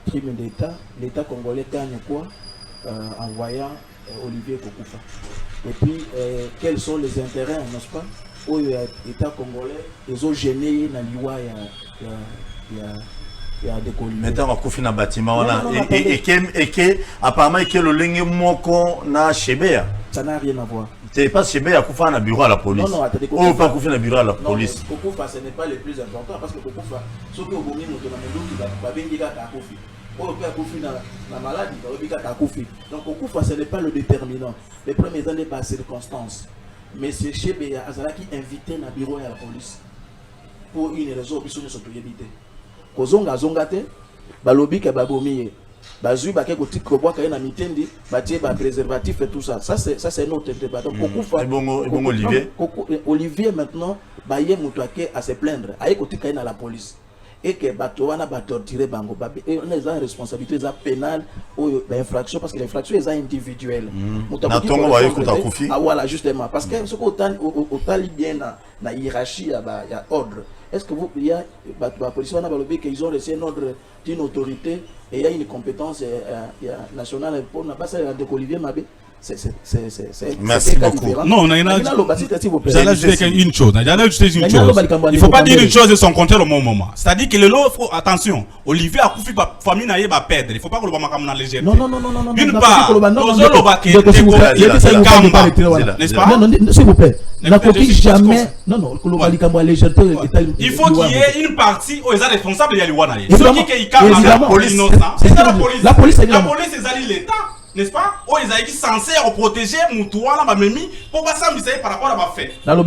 [SPEAKER 3] Crime d'État, l'État congolais gagne quoi en voyant Olivier Kokoufa. Et puis, quels sont les intérêts, n'est-ce pas, oyo état congolais ils ont gêné na liwa ya décollé.
[SPEAKER 2] Maintenant on confie na bâtiment wana et que apparemment que le lingue moko na Chebea.
[SPEAKER 3] Ça n'a rien à voir.
[SPEAKER 2] C'est pas Chebea kufa na bureau à la police.
[SPEAKER 3] Non, attendez.
[SPEAKER 2] Oh, pas kufa na bureau à la police.
[SPEAKER 3] Kokufa ce n'est pas le plus important parce que Kokufa ce que obomi moto na meluki ba bengi ka Kofi. Oh, peut Kofi na maladie, ba bengi ka Kofi. Donc Kokufa ce n'est pas le déterminant. Les premiers années par circonstances. Mais c'est Chebea azalaki invité na bureau à la police pour une raison biso ne sotoyebité. Kozonga zongate balobi ka babomi bazui ba keko tiko bwa ka na mitendi batie ba préservatif et tout ça c'est notre débat. Donc Kokufa
[SPEAKER 2] bon
[SPEAKER 3] Olivier maintenant ba ye muto ake à se plaindre aye kotika na la police et que bato wana ba torturer bango ba on a une responsabilité pénale ou infraction parce que l'infraction est individuelle. Ah voilà justement parce que ce autant bien na hiérarchie ya ordre. Est-ce que il y a la police wana balobi qu'ils ont reçu un ordre d'une autorité et il y a une compétence nationale pour n'a pas ça de Olivier Mabé.
[SPEAKER 2] Merci beaucoup.
[SPEAKER 5] Non, une chose. Il ne faut pas dire une chose et son contraire au même moment. C'est-à-dire que le lot, attention, Olivier a coupé la famille n'a pas perdre. Il ne faut pas que le bama dans légèreté.
[SPEAKER 3] Non.
[SPEAKER 5] D'une part, n'est-ce pas?
[SPEAKER 3] Non, s'il vous plaît. La coquille jamais. Non, il
[SPEAKER 5] faut qu'il y ait une partie où ils sont responsables de l'Iwana.
[SPEAKER 3] La police est
[SPEAKER 5] l'État. N'est-ce pas? Oh, ils sont censés protéger Moutouan, la Mamemi, pour pas s'amuser par rapport à ma fête. Non, non,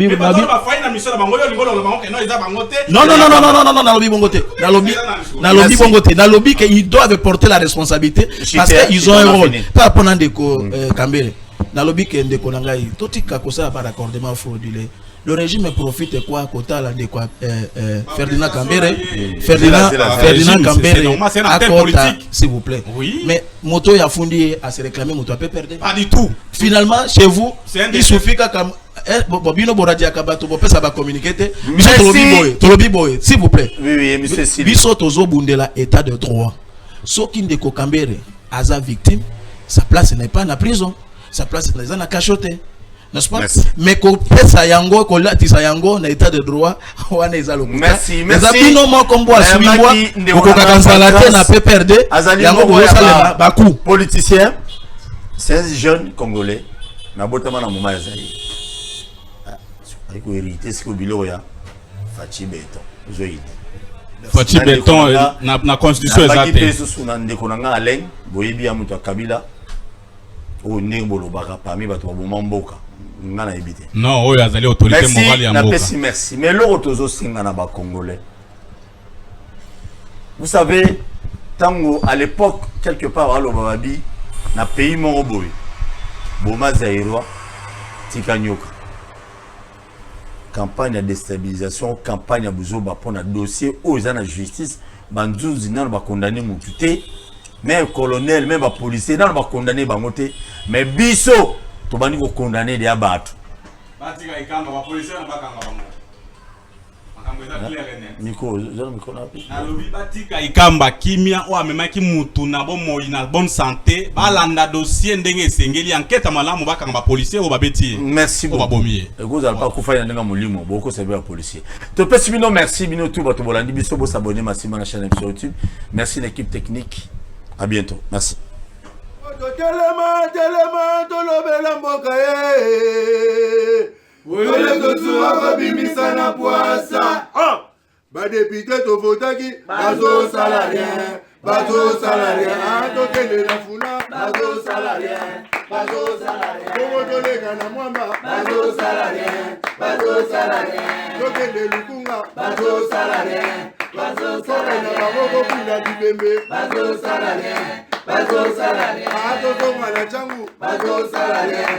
[SPEAKER 3] ils doivent porter la responsabilité parce qu'ils ont un rôle. Pas pendant des Kambere. Nalobi que Ndeko Nangai, tout est cacosa par accordement frauduleux. Le régime profite quoi quota là de quoi Ferdinand Kambere Ferdinand Kambere s'il vous plaît.
[SPEAKER 5] Oui.
[SPEAKER 3] Mais moto ya fundi à se réclamer moto peut perdre.
[SPEAKER 5] Pas du tout.
[SPEAKER 3] Finalement chez vous il suffit que Bobino Boradi akabato bo pesa ba communiquer tolobi boy s'il vous plaît.
[SPEAKER 2] Oui monsieur Sylvie.
[SPEAKER 3] Biso tozo bundela état de droit. Soki Ndeko Kambere aza victime, sa place n'est pas en prison, sa place est dans la cachotté. N'est-ce pas?
[SPEAKER 2] Merci.
[SPEAKER 3] Mais qu'on fait ça yango, qu'on l'a dit ça yango, na état de droit, on a les allocs.
[SPEAKER 2] Merci. Politicien, c'est un jeune Congolais. Na botama na moma yazayi. Avec hérité ce que biloya Fachi Beton. Zoïd.
[SPEAKER 5] Fachi Beton na constitution exacte.
[SPEAKER 2] Peso suna ndeko nanga Alain, boyebi ya mutu Kabila. O ndengolo baka parmi bato ba mboka.
[SPEAKER 5] Non, oui, ils allaient autorité morale et en
[SPEAKER 2] merci. Mais l'autre aussi, Congolais. Vous savez, tango à l'époque, quelque part, à l'Obabi, dans le pays Moroboy, Boma Zaïroa, Tikanyoka. Campagne de déstabilisation, campagne de Bouzoba pour un dossier aux la justice, Banzou Zinan va condamner Moutouté, même colonel, même policier, dans va condamner Bangoté, mais Bisso. Tu vas nous condamner des abattus. Miko,
[SPEAKER 5] ikamba kimia o amemaki mutu na bo moi na bonne santé balanda dossier ndenge sengeli enquête malamu bakanga policier o babeti.
[SPEAKER 2] Merci beaucoup. Vous allez pas kufa ndanga molimo boko savoir policier. Te pesi bino merci bino tout bato bolandi biso bo s'abonner massivement à la chaîne sur YouTube. Merci l'équipe technique. À bientôt. Merci.
[SPEAKER 1] Telema tolobela mboka Wole tosuwa babimisa na poasa Ba député to votaki bazo salarien tokende na funa bazo salarien Kongo tolega na mwamba bazo salarien tokende lukunga bazo salarien na baboko punda bibembe bazo salarien Bazosonga na changu Bazo salarien